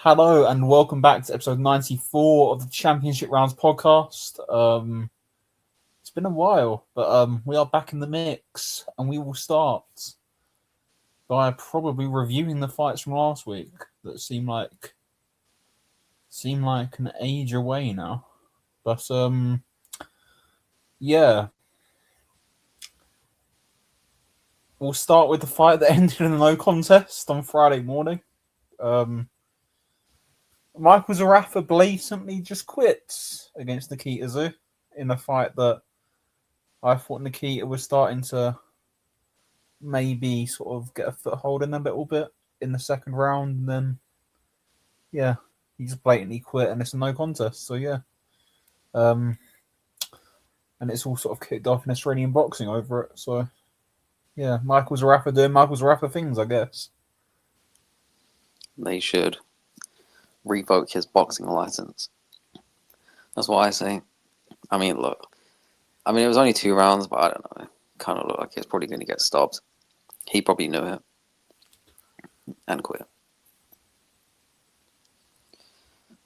Hello and welcome back to episode 94 of the Championship Rounds podcast. It's been a while, but we are back in the mix, and we will start by probably reviewing the fights from last week that seem like an age away now. But yeah, we'll start with the fight that ended in a no contest on Friday morning. Michael Zarafa blatantly just quits against Nikita Tszyu in a fight that I thought Nikita was starting to maybe sort of get a foothold in a little bit in the second round. And then, yeah, he just blatantly quit and it's a no contest. So, yeah. And it's all sort of kicked off in Australian boxing over it. So, yeah, Michael Zarafa doing Michael Zarafa things, I guess. They should revoke his boxing license. That's what I say. I mean, look. I mean, it was only 2 rounds, but I don't know. It kind of looked like he was probably going to get stopped. He probably knew it. And quit.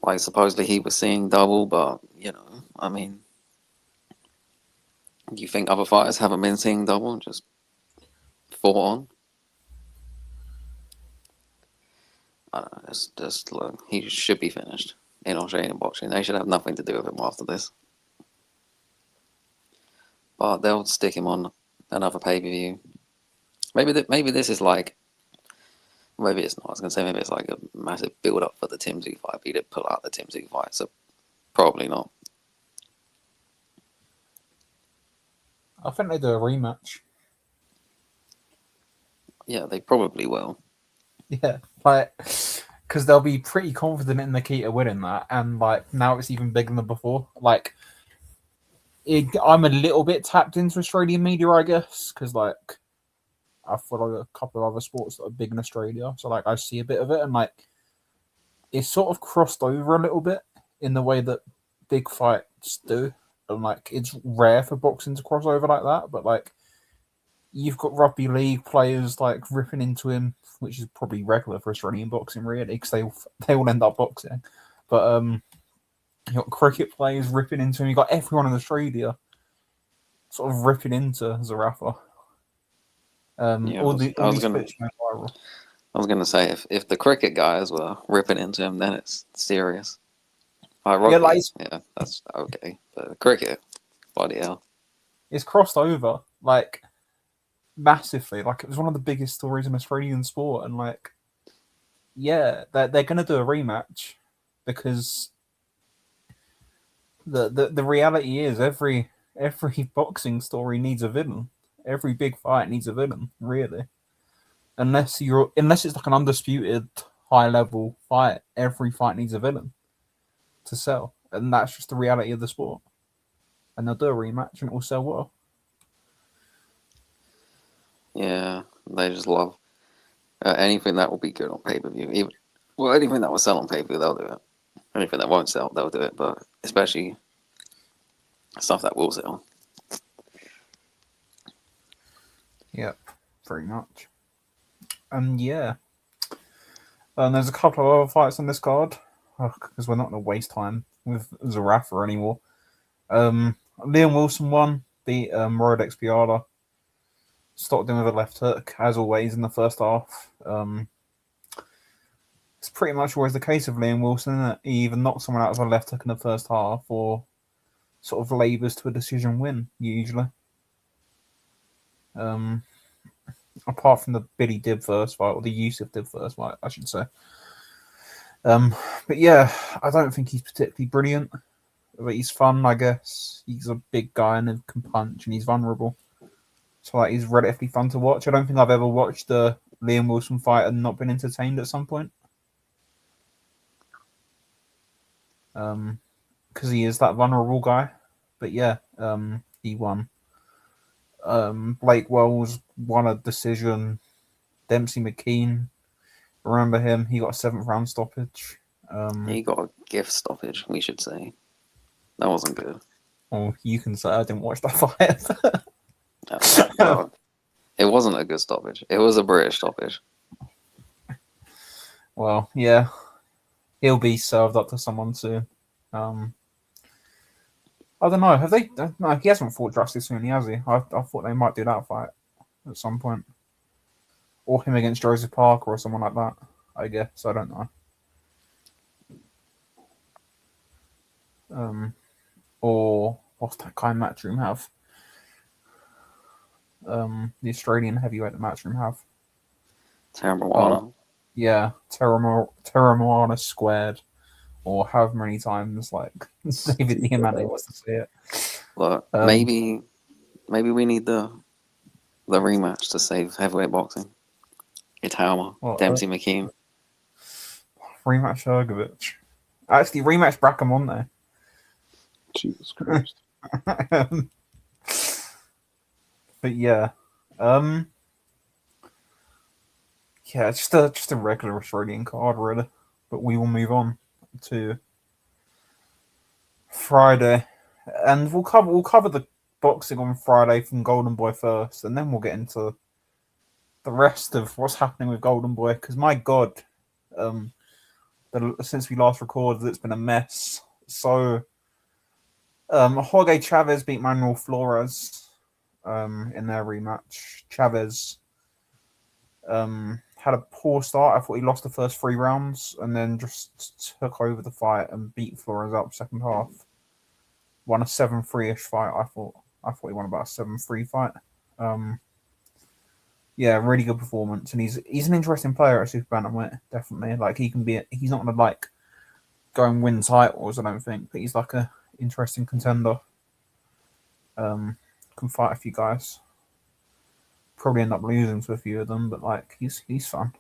Like, supposedly he was seeing double, but, you know, I mean, do you think other fighters haven't been seeing double and just fought on? I don't know. Just look, he should be finished in Australian boxing. They should have nothing to do with him after this. But they'll stick him on another pay-per-view. Maybe this is like... Maybe it's not. I was going to say maybe it's like a massive build-up for the Tim Tszyu fight. But he did pull out the Tim Tszyu fight, so probably not. I think they do a rematch. Yeah, they probably will. Yeah, like... Because they'll be pretty confident in Nikita winning that. And, like, now it's even bigger than before. Like... I'm a little bit tapped into Australian media, I guess, because like I follow a couple of other sports that are big in Australia, so like I see a bit of it, and like it's sort of crossed over a little bit in the way that big fights do, and like it's rare for boxing to cross over like that. But like you've got rugby league players like ripping into him, which is probably regular for Australian boxing, really, because they all end up boxing, but you got cricket players ripping into him. You got everyone in Australia sort of ripping into Zarafa. I was going to say if the cricket guys were ripping into him, then it's serious. Rugby, yeah, that's okay. But cricket, bloody hell, it's crossed over like massively. Like it was one of the biggest stories in Australian sport, and like, yeah, they're going to do a rematch because. The reality is every boxing story needs a villain. Every big fight needs a villain, really. Unless it's like an undisputed high level fight, every fight needs a villain to sell. And that's just the reality of the sport. And they'll do a rematch and it will sell well. Yeah, they just love anything that will be good on pay-per-view. Anything that will sell on pay-per-view, they'll do it. Anything that won't sell, they'll do it, but especially stuff that will sell. Yep, very much. And yeah. There's a couple of other fights on this card, because we're not going to waste time with Zarafa anymore. Liam Wilson won, beat Rodex Piada. Stopped him with a left hook, as always, in the first half. It's pretty much always the case of Liam Wilson, isn't it? He either knocks someone out with a left hook in the first half or sort of labours to a decision win, usually. Apart from the Billy Dib first fight, or the Yusuf Dib first fight, I should say. But yeah, I don't think he's particularly brilliant. But he's fun, I guess. He's a big guy and can punch, and he's vulnerable. So like, he's relatively fun to watch. I don't think I've ever watched a Liam Wilson fight and not been entertained at some point. Because he is that vulnerable guy. But yeah, he won. Blake Wells won a decision. Dempsey McKean, remember him? He got a 7th round stoppage. He got a gift stoppage, we should say. That wasn't good. Oh, you can say I didn't watch that fight. No, it wasn't a good stoppage. It was a British stoppage. Well, yeah. he'll be served up to someone soon. I don't know. Have they? No, he hasn't fought Justice soon, has he? I thought they might do that fight at some point, or him against Joseph Parker or someone like that. I guess I don't know. Or what's that guy in Matchroom have? The Australian heavyweight that Matchroom have. Terrible. Yeah, Terra squared, or however many times like David Diamante wants to say it. Look, maybe we need the rematch to save heavyweight boxing. Itama, Dempsey McKean. Rematch Ergovich. Actually, rematch Bracamonte. Jesus Christ. But yeah, yeah, just a regular Australian card, really. But we will move on to Friday, and we'll cover the boxing on Friday from Golden Boy first, and then we'll get into the rest of what's happening with Golden Boy. Because my God, since we last recorded, it's been a mess. So, Jorge Chavez beat Manuel Flores in their rematch. Chavez had a poor start. I thought he lost the first 3 rounds and then just took over the fight and beat Flores up second half. Won a 7-3-ish fight. I thought he won about a 7-3 fight. Yeah, really good performance, and he's an interesting player at super bantamweight. Definitely, like he's not gonna like go and win titles, I don't think, but he's like a interesting contender. Can fight a few guys. Probably end up losing to a few of them, but like he's fun.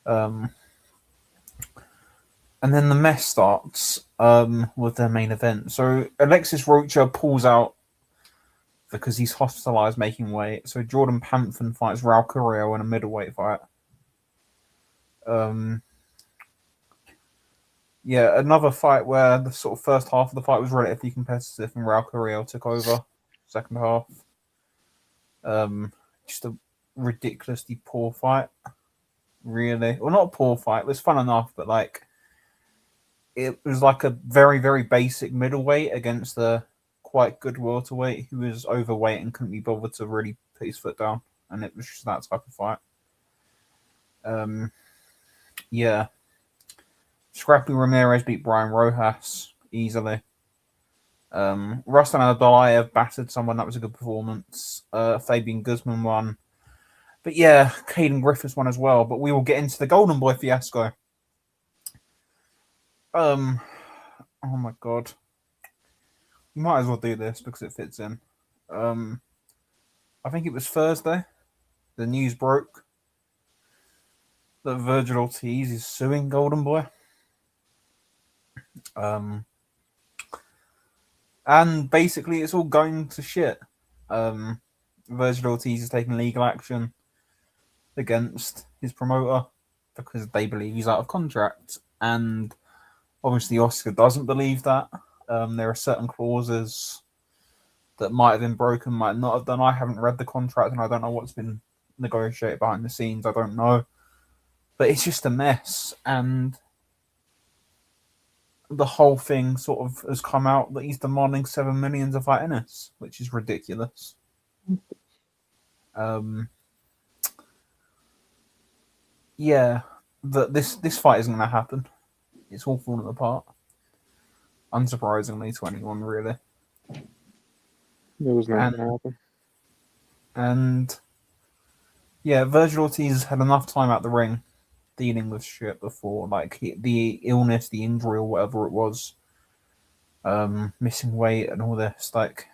And then the mess starts with their main event. So Alexis Rocha pulls out because he's hospitalized making weight. So Jordan Panthan fights Raul Carrillo in a middleweight fight. Yeah, another fight where the sort of first half of the fight was relatively competitive and Raul Carrillo took over second half. Just a ridiculously poor fight, really. Well, not a poor fight. It was fun enough, but like it was like a very, very basic middleweight against a quite good welterweight who was overweight and couldn't be bothered to really put his foot down, and it was just that type of fight. Yeah. Scrappy Ramirez beat Brian Rojas easily. Ruslan Adolayev battered someone. That was a good performance. Fabian Guzman won. But yeah, Caden Griffiths won as well. But we will get into the Golden Boy fiasco. Oh my God. We might as well do this because it fits in. I think it was Thursday. The news broke that Virgil Ortiz is suing Golden Boy. And basically it's all going to shit. Virgil Ortiz is taking legal action against his promoter because they believe he's out of contract. And obviously Oscar doesn't believe that. There are certain clauses that might have been broken, might not have done. I haven't read the contract and I don't know what's been negotiated behind the scenes. I don't know. But it's just a mess. And the whole thing sort of has come out that he's demanding $7 million to fight Ennis, which is ridiculous. Yeah, this fight isn't going to happen. It's all falling apart. Unsurprisingly to anyone, really. It was not going to happen. And yeah, Virgil Ortiz had enough time out the ring dealing with shit before, like the illness, the injury, or whatever it was, missing weight and all this. Like,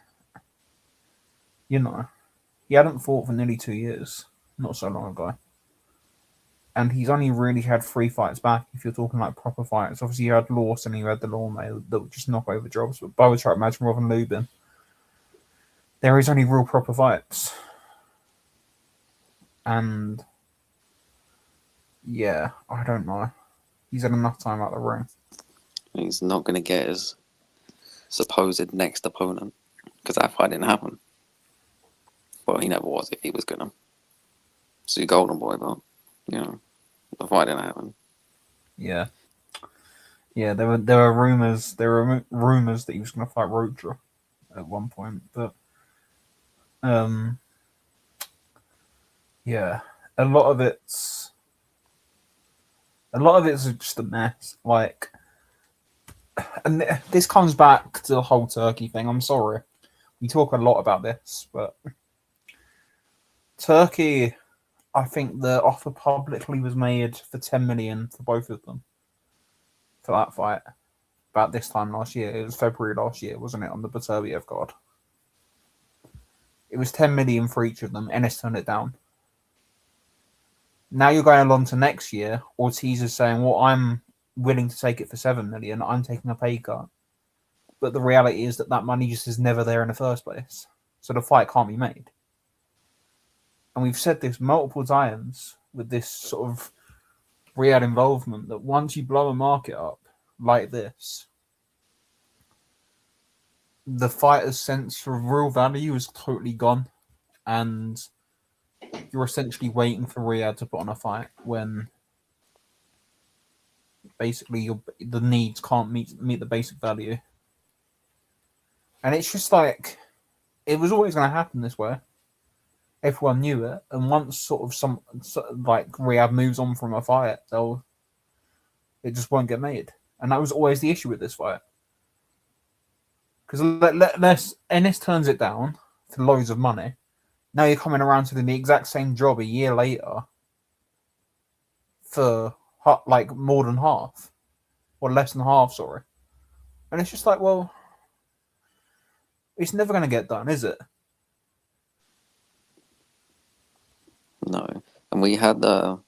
you know, he hadn't fought for nearly 2 years, not so long ago. And he's only really had 3 fights back, if you're talking like proper fights. Obviously, you had Lawson and you had the Lawmail that would just knock over jobs. But Bowatrap, Majmurov, and Lubin, there is only real proper fights. And yeah, I don't know. He's had enough time out the ring. He's not going to get his supposed next opponent because that fight didn't happen. Well, he never was if he was going to. So Golden Boy, but, you know, the fight didn't happen. Yeah. Yeah, there were rumors that he was going to fight Rocha at one point, but um, yeah, a lot of it's just a mess. Like, and this comes back to the whole Turkey thing. I'm sorry, we talk a lot about this, but Turkey, I think the offer publicly was made for 10 million for both of them for that fight. About this time last year, it was February last year, wasn't it? On the Baturbiev card, it was 10 million for each of them. Ennis turned it down. Now you're going along to next year. Ortiz is saying, "Well, I'm willing to take it for 7 million. I'm taking a pay cut." But the reality is that money just is never there in the first place, so the fight can't be made. And we've said this multiple times with this sort of Riyadh involvement, that once you blow a market up like this, the fighter's sense of real value is totally gone, and you're essentially waiting for Riyadh to put on a fight when basically the needs can't meet the basic value. And it's just like, it was always going to happen this way. Everyone knew it, and once like Riyadh moves on from a fight, it just won't get made. And that was always the issue with this fight. Because Ennis turns it down for loads of money. Now you're coming around to doing the exact same job a year later for like more than half, or less than half, sorry. And it's just like, well, it's never going to get done, is it? No. And we had the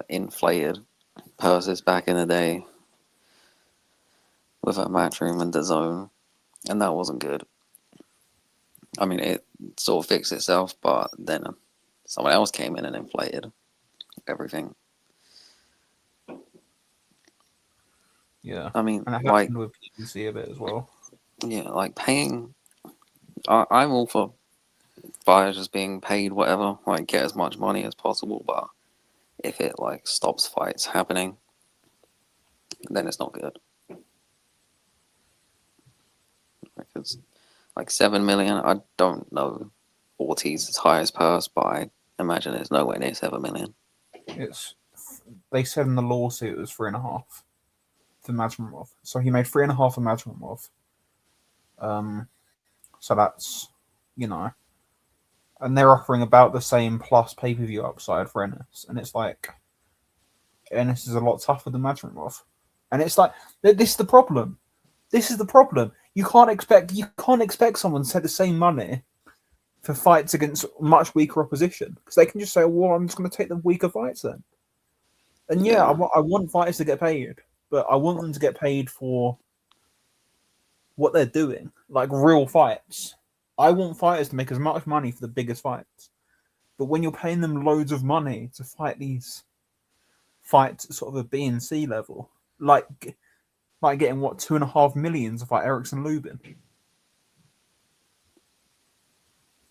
inflated purses back in the day with a Matchroom and DAZN, and that wasn't good. I mean, it sort of fixed itself, but then someone else came in and inflated everything. Yeah. I mean, And it like, happened with PPC a bit as well. yeah, like paying. I'm all for fighters just being paid whatever, like get as much money as possible, but if it like stops fights happening, then it's not good. Because like 7 million, I don't know Ortiz's highest purse, but I imagine it's nowhere near 7 million. They said in the lawsuit it was 3.5 for Madrimov. So he made 3.5 for Madrimov. So that's, and they're offering about the same plus pay-per-view upside for Ennis. And it's like, Ennis is a lot tougher than Madrimov. And it's like, this is the problem. This is the problem. You can't expect someone to take the same money for fights against much weaker opposition, because they can just say, "Well, I'm just going to take the weaker fights then." And yeah, I want fighters to get paid, but I want them to get paid for what they're doing, like real fights. I want fighters to make as much money for the biggest fights, but when you're paying them loads of money to fight these fights at sort of a B and C level, like getting 2.5 million to fight Erickson Lubin.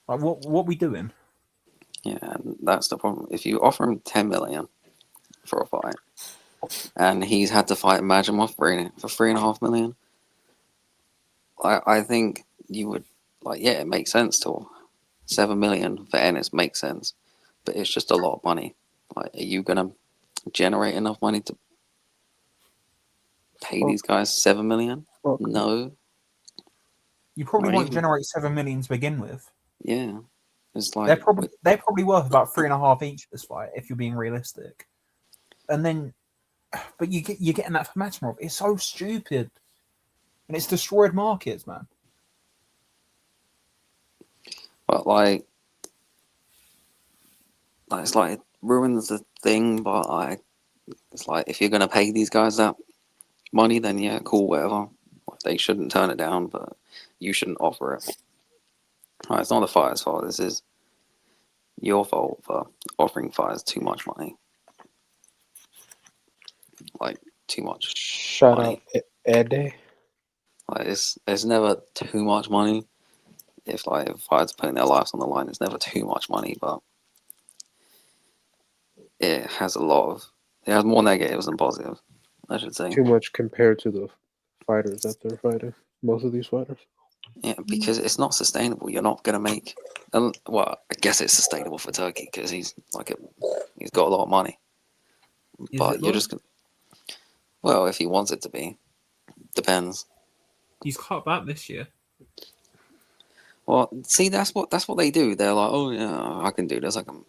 Like, what we doing? Yeah, that's the problem. If you offer him 10 million for a fight, and he's had to fight Majimov for 3.5 million, I think you would, like, yeah, it makes sense to 7 million for Ennis makes sense, but it's just a lot of money. Like, are you gonna generate enough money to pay these guys 7 million? No. You probably won't generate 7 million to begin with. Yeah, it's like they're probably worth about 3.5 each this fight, if you're being realistic. And then, but you're getting that for Matimov. It's so stupid, and it's destroyed markets, man. But like it's like it ruins the thing. But it's like, if you're gonna pay these guys that money, then yeah, cool, whatever. They shouldn't turn it down, but you shouldn't offer it. It's not the fighter's fault. This is your fault for offering fighters too much money. Like, too much. Shout out Eddie. Like, it's never too much money. If fighters putting their lives on the line, it's never too much money, but it has a lot of It has more negatives than positives, I should say. Too much compared to the fighters that they're fighting. Most of these fighters. Yeah, because it's not sustainable. You're not gonna make. Well, I guess it's sustainable for Turkey because he's got a lot of money. Is But it you're though? just gonna. Well, if he wants it to be, depends. He's cut back this year. Well, see, that's what they do. They're like, oh yeah, I can do this. I can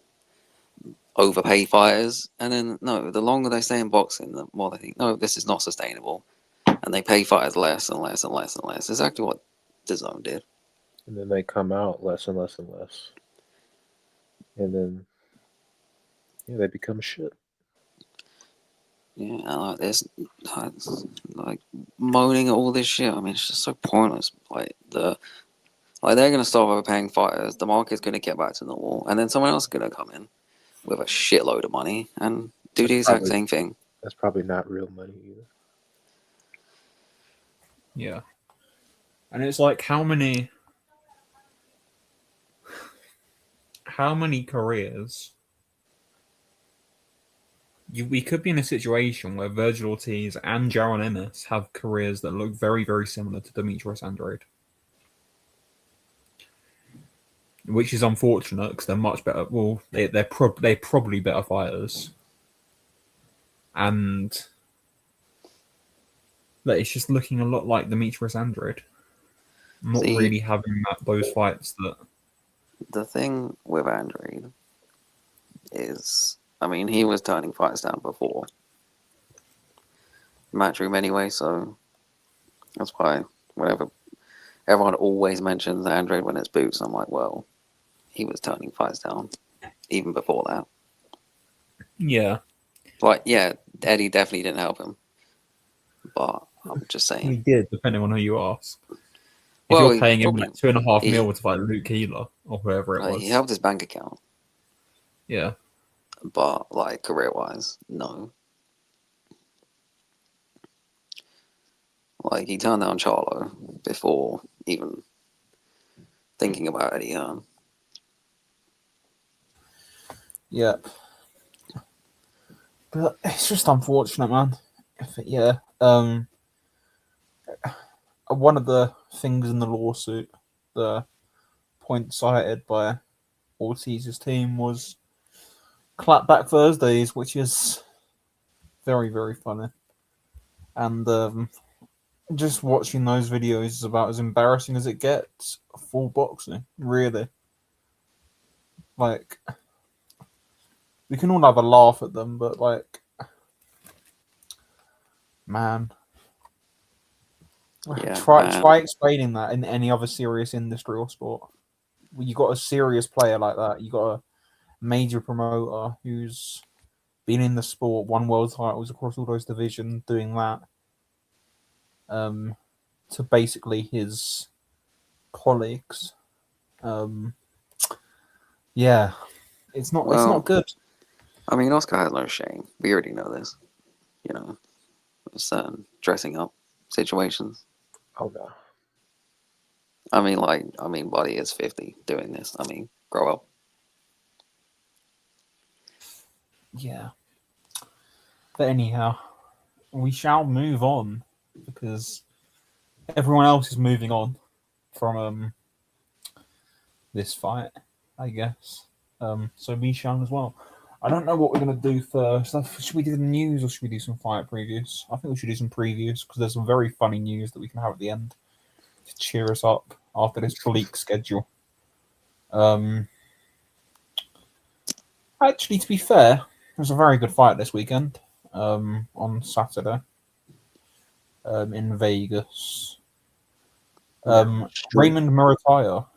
overpay fighters, and then no. The longer they stay in boxing, the more they think, no, this is not sustainable, and they pay fighters less and less and less and less. Exactly what DAZN did. And then they come out less and less and less. And then they become shit. Yeah, and like this, like moaning at all this shit. I mean, it's just so pointless. They're gonna stop overpaying fighters. The market's gonna get back to normal, and then someone else is gonna come in with a shitload of money and do the exact same thing. That's probably not real money either. Yeah. And it's like how many careers we could be in a situation where Virgil Ortiz and Jaron Ennis have careers that look very, very similar to Demetrius Andrade. Which is unfortunate because they're much better. Well, they're probably better fighters. And it's just looking a lot like Demetrius Andrade. Not really having those fights that. The thing with Andrade is, I mean, he was turning fights down before Matchroom anyway, so that's why whenever everyone always mentions Andrade when it's boots, I'm like, well, he was turning fights down even before that. Yeah. Like, yeah, Eddie definitely didn't help him, but I'm just saying. He did, depending on who you ask. If Well, you're paying him like $2.5 million to fight Luke Keeler or whoever it was. He helped his bank account. Yeah. But, like, career-wise, no. Like, he turned down Charlo before even thinking about Eddie Hearn. Yeah. But it's just unfortunate, man. One of the things in the lawsuit, the point cited by Ortiz's team was Clapback Thursdays, which is very, very funny. And just watching those videos is about as embarrassing as it gets for boxing, really. Like, we can all have a laugh at them, but, like, man. Yeah, try explaining that in any other serious industry or sport. You got a serious player like that. You got a major promoter who's been in the sport, won world titles across all those divisions, doing that. To basically his colleagues. Yeah, it's not good. I mean, Oscar has no shame. We already know this. You know, certain dressing up situations. Oh no. I mean, Buddy is 50 doing this. I mean, grow up. Yeah. But anyhow, we shall move on because everyone else is moving on from this fight, I guess. So me shall as well. I don't know what we're going to do first. Should we do the news or should we do some fight previews? I think we should do some previews because there's some very funny news that we can have at the end to cheer us up after this bleak schedule. Actually, to be fair, it was a very good fight this weekend on Saturday in Vegas. Raymond Muratalla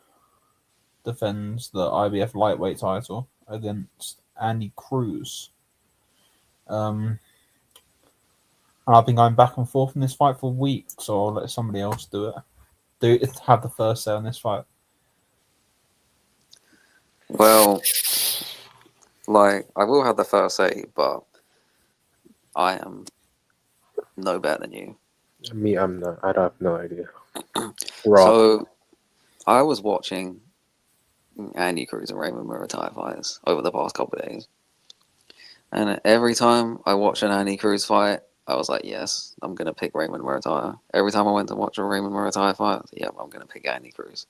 defends the IBF lightweight title against Andy Cruz. And I've been going back and forth in this fight for weeks, so I'll let somebody else do it. Have the first say on this fight. Well, like, I will have the first say, but I am no better than you. Me, I'm not. I have no idea. So, I was watching Andy Cruz and Raymond Muratalla fights over the past couple of days. And every time I watch an Andy Cruz fight, I was like, yes, I'm going to pick Raymond Muratalla. Every time I went to watch a Raymond Muratalla fight, I was like, yeah, I'm going to pick Andy Cruz.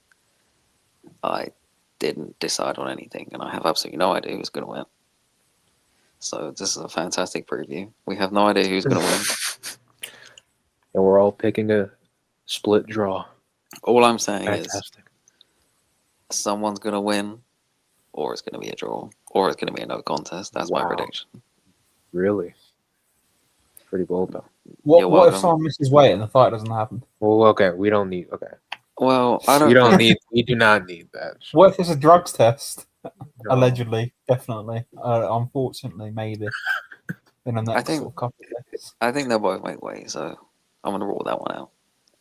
I didn't decide on anything, and I have absolutely no idea who's going to win. So this is a fantastic preview. We have no idea who's going to win. And we're all picking a split draw. All I'm saying Fantastic. is someone's going to win, or it's going to be a draw, or it's going to be a no contest. That's my Wow. prediction. Really? Pretty bold, though. You're What if welcome. someone misses weight and the fight doesn't happen? Well, okay, we don't need. Okay, Well, I don't. we don't think- need. We do not need that. What if it's a drugs test? No. Allegedly, definitely. Unfortunately, maybe. In the next think- sort of couple of days. I think they'll both make weight, so I'm going to rule that one out.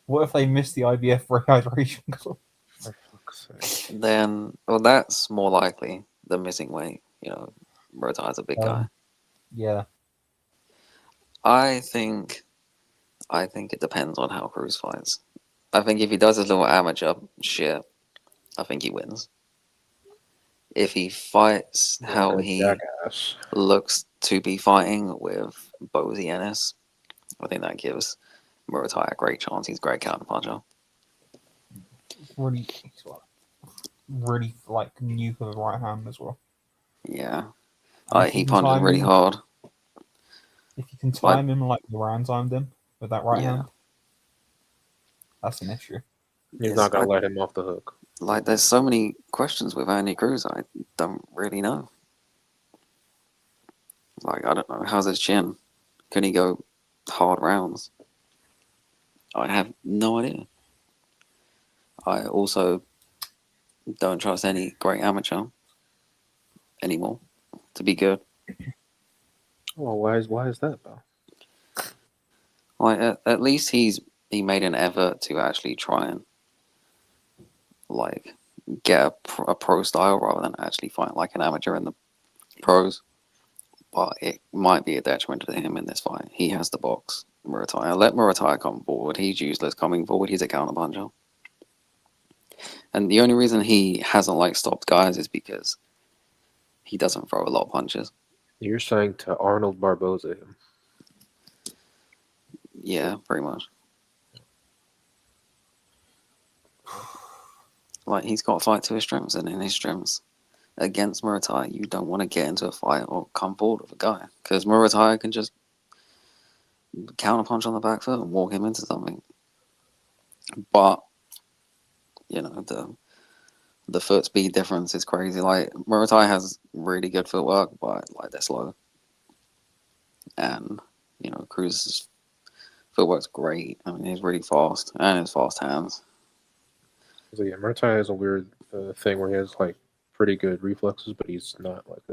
What if they miss the IBF rehydration club? For fuck's sake. Then, well, that's more likely than missing weight. You know, Muratalla's a big guy. Yeah. I think it depends on how Cruz fights. I think if he does his little amateur shit, I think he wins. If he fights how What a he jackass. looks to be fighting with Bozy Ennis, I think that gives Muratalla a great chance. He's a great counterpuncher. Really, like new for the right hand as well. Yeah. And if He you can punches time really him- hard. If you can time him like Moran timed him with that right Yeah. hand, that's an issue. He's Yes, not gonna let him off the hook. Like, there's so many questions with Andy Cruz, I don't really know. Like, I don't know. How's his chin? Can he go hard rounds? I have no idea. I also don't trust any great amateur anymore to be good. Well, why is that though? Like, at least he made an effort to actually try and like get a pro style rather than actually fight like an amateur in the pros. But it might be a detriment to him in this fight. He has to box Muratalla. Let Muratalla come forward. He's useless coming forward. He's a counterpuncher. And the only reason he hasn't like stopped guys is because he doesn't throw a lot of punches. You're saying to Arnold Barboza him. Yeah, pretty much. Like, he's got to fight to his strengths, and in his strengths against Muratalla, you don't want to get into a fight or come forward with a guy because Muratalla can just counterpunch on the back foot and walk him into something. But you know, the foot speed difference is crazy. Like, Muratalla has really good footwork, but like they're slow. And you know, Cruz's footwork's great. I mean, he's really fast and his fast hands. So yeah, Muratalla has a weird thing where he has like pretty good reflexes, but he's not like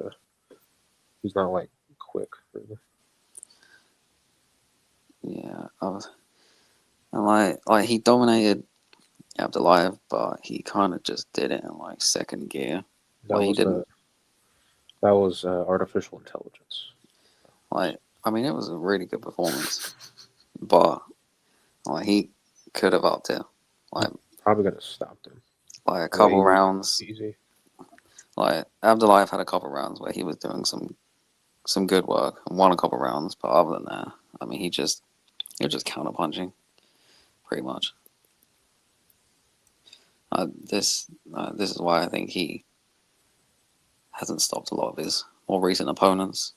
quick. Really. Yeah, and like he dominated Abdullayev, but he kind of just did it in like second gear. That He was didn't. that was artificial intelligence. Like, I mean, it was a really good performance, but like he could have upped it. Probably gonna stop him. Like a couple Easy. rounds. Easy. Like, Abdullayev had a couple rounds where he was doing some good work and won a couple rounds, but other than that, I mean, he was just counter punching, pretty much. This is why I think he hasn't stopped a lot of his more recent opponents.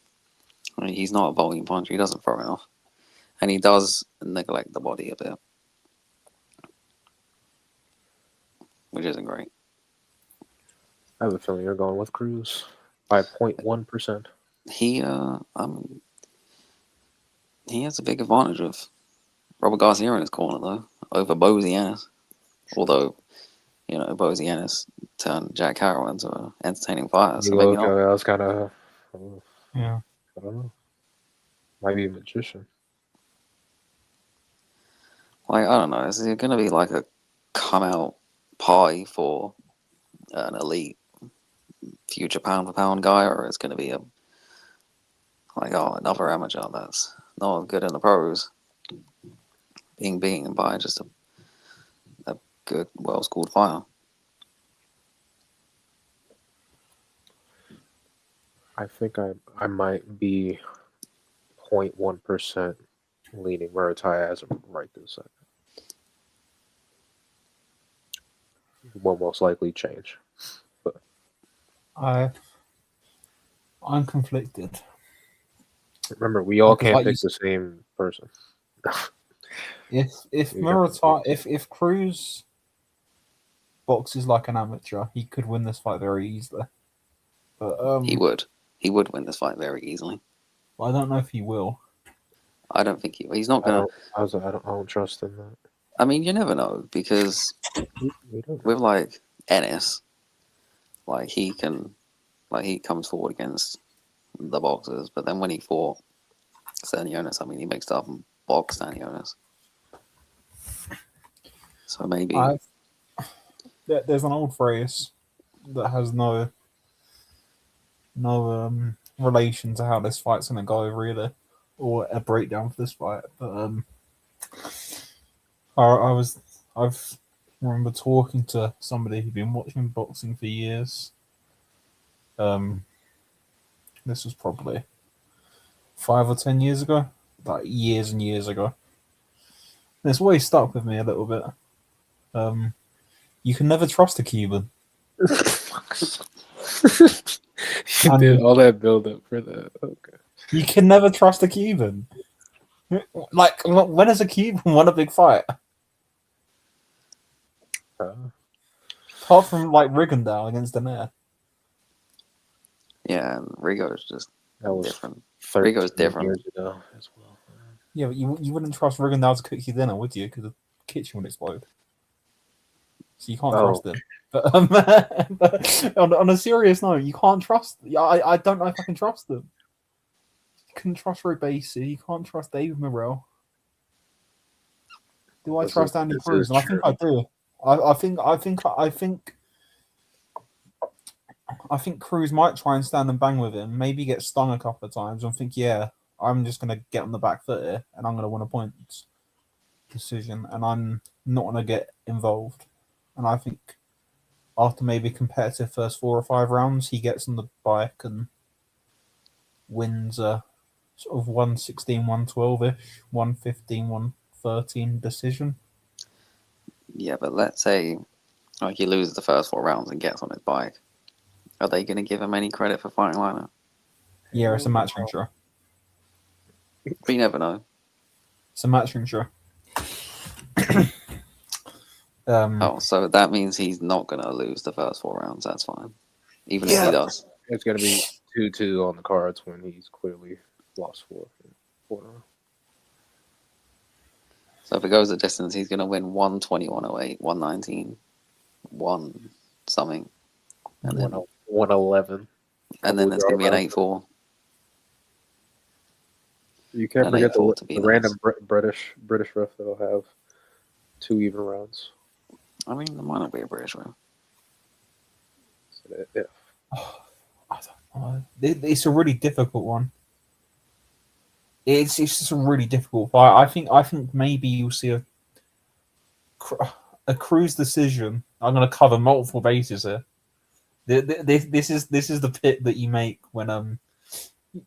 I mean, he's not a volume puncher. He doesn't throw enough, and he does neglect the body a bit, which isn't great. I have a feeling you're going with Cruz by 0.1%. He has a big advantage of Robert Garcia in his corner though over Bozy Ennis. Although, you know, Bozy Ennis turned Jack Carroll into an entertaining fighter, so maybe not. I was kind of, Yeah. I don't know. Might be a magician. Like, I don't know. Is it going to be like a come out party for an elite future pound for pound guy, or it's going to be another amateur that's not good in the pros being beaten by just a good, well schooled fighter? I think I might be 0.1% leaning Muratalla as of right this second. Will most likely change. I'm conflicted. Remember, we all Because can't like you pick the same person. If You have to Muratalla, pick- if Cruz boxes like an amateur, he could win this fight very easily. But He would. He would win this fight very easily. I don't know if he will. I don't think he's not I gonna. don't trust him. I mean, you never know because We don't. with like Ennis, like he comes forward against the boxers, but then when he fought Stanionis, I mean, he mixed up and boxed Stanionis. So maybe There's an old phrase that has no relation to how this fight's gonna go really, or a breakdown for this fight. But I've remember talking to somebody who'd been watching boxing for years. This was probably 5 or 10 years ago, like years and years ago. And it's always stuck with me a little bit. You can never trust a Cuban. You did all that build up for that. Okay. You can never trust a Cuban. Like, when has a Cuban won a big fight? Apart from like Rigondeaux against Daenerys. yeah, and Rigo is just That was different. 13 Rigo's different. years ago as well. Yeah, but you wouldn't trust Rigondeaux to cook you dinner, would you? Because the kitchen would explode. So you can't trust him. But on a serious note, you can't trust. I don't know if I can trust them. You can trust Ray Basie. You can't trust David Morrell. Do I trust Andy Cruz? And I think I do. I think Cruz might try and stand and bang with him. Maybe get stung a couple of times and think, yeah, I'm just gonna get on the back foot here and I'm gonna win a points decision and I'm not gonna get involved. And I think after maybe competitive first 4 or 5 rounds, he gets on the bike and wins a sort of 116, 112-ish, 115, 113 decision. Yeah, but let's say like he loses the first 4 rounds and gets on his bike. Are they going to give him any credit for fighting like that? Yeah, it's a matching show. But you never know. It's a matching show. So that means he's not going to lose the first 4 rounds. That's fine. Even if he does. It's going to be 2-2 on the cards when he's clearly lost 4. So if it goes the distance, he's going to win 120, 108, 119, 1 something. And then 111. And then there's going to be an 8-4. You can't An forget 8-4 to the be random British ref that'll have 2 even rounds. I mean, there might not be a British ref. Yeah. I don't know. It's a really difficult one. It's just a really difficult fight. I think maybe you'll see a Cruz decision. I'm going to cover multiple bases here. This is the pit that you make when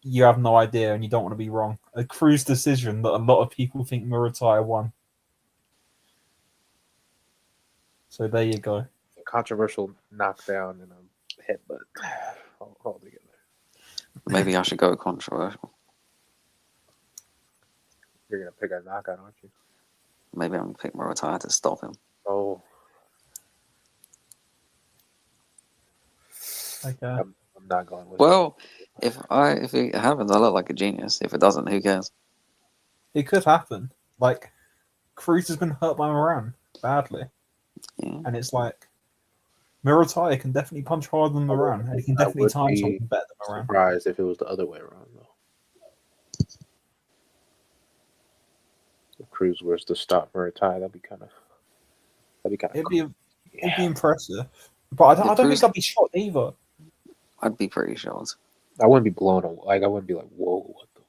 you have no idea and you don't want to be wrong. A Cruz decision that a lot of people think Muratalla won. So there you go. Controversial knockdown and a headbutt all together. Maybe I should go controversial. You're gonna pick a knockout, aren't you? Maybe I'm going to pick Muratalla to stop him. Oh, Okay. I'm not going with. Well, if it happens, I look like a genius. If it doesn't, who cares? It could happen. Like, Cruz has been hurt by Moran badly. Yeah. And it's like, Muratalla can definitely punch harder than Moran. And he can definitely time something better than Moran. Surprised if it was the other way around, though. If Cruz was to stop Muratalla, that'd be kind of It'd be impressive. But I don't think I'd be shocked either. I'd be pretty shocked. I wouldn't be blown away. Like, I wouldn't be like, whoa, what the?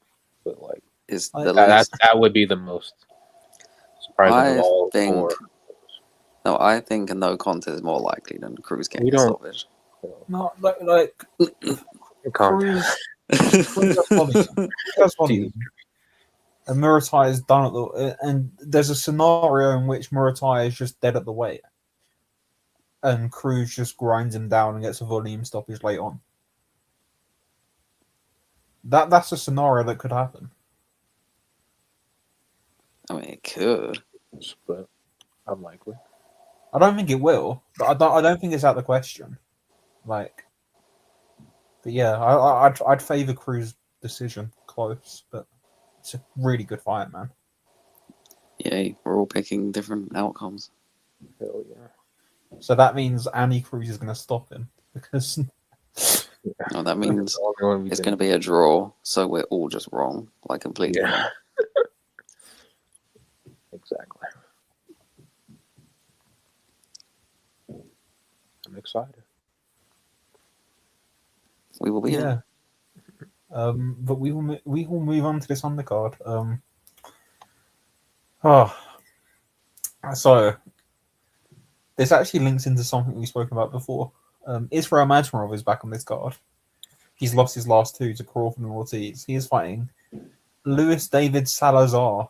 But like, Is I- the that least, would be the most surprising of all four. No, I think a no contest is more likely than Cruz getting We don't- stoppage. No, like Calm Cruz has volume. Cruz has volume. And Muratalla is done at the. And there's a scenario in which Muratalla is just dead at the weight. And Cruz just grinds him down and gets a volume stoppage late on. That's a scenario that could happen. I mean, it could. but unlikely. I don't think it will, but I don't think it's out of the question. Like, but yeah, I'd favour Cruz' decision close, but it's a really good fight, man. Yeah, we're all picking different outcomes. Hell yeah. So that means Annie Cruz is going to stop him because No, that means it's going to be a draw, so we're all just wrong, like completely wrong. Exactly. I'm excited. We will be yeah. But we will move on to this undercard. So this actually links into something we've spoken about before. Israel Madrimov is back on this card. He's lost his last two to Crawford and Ortiz. He is fighting Luis David Salazar.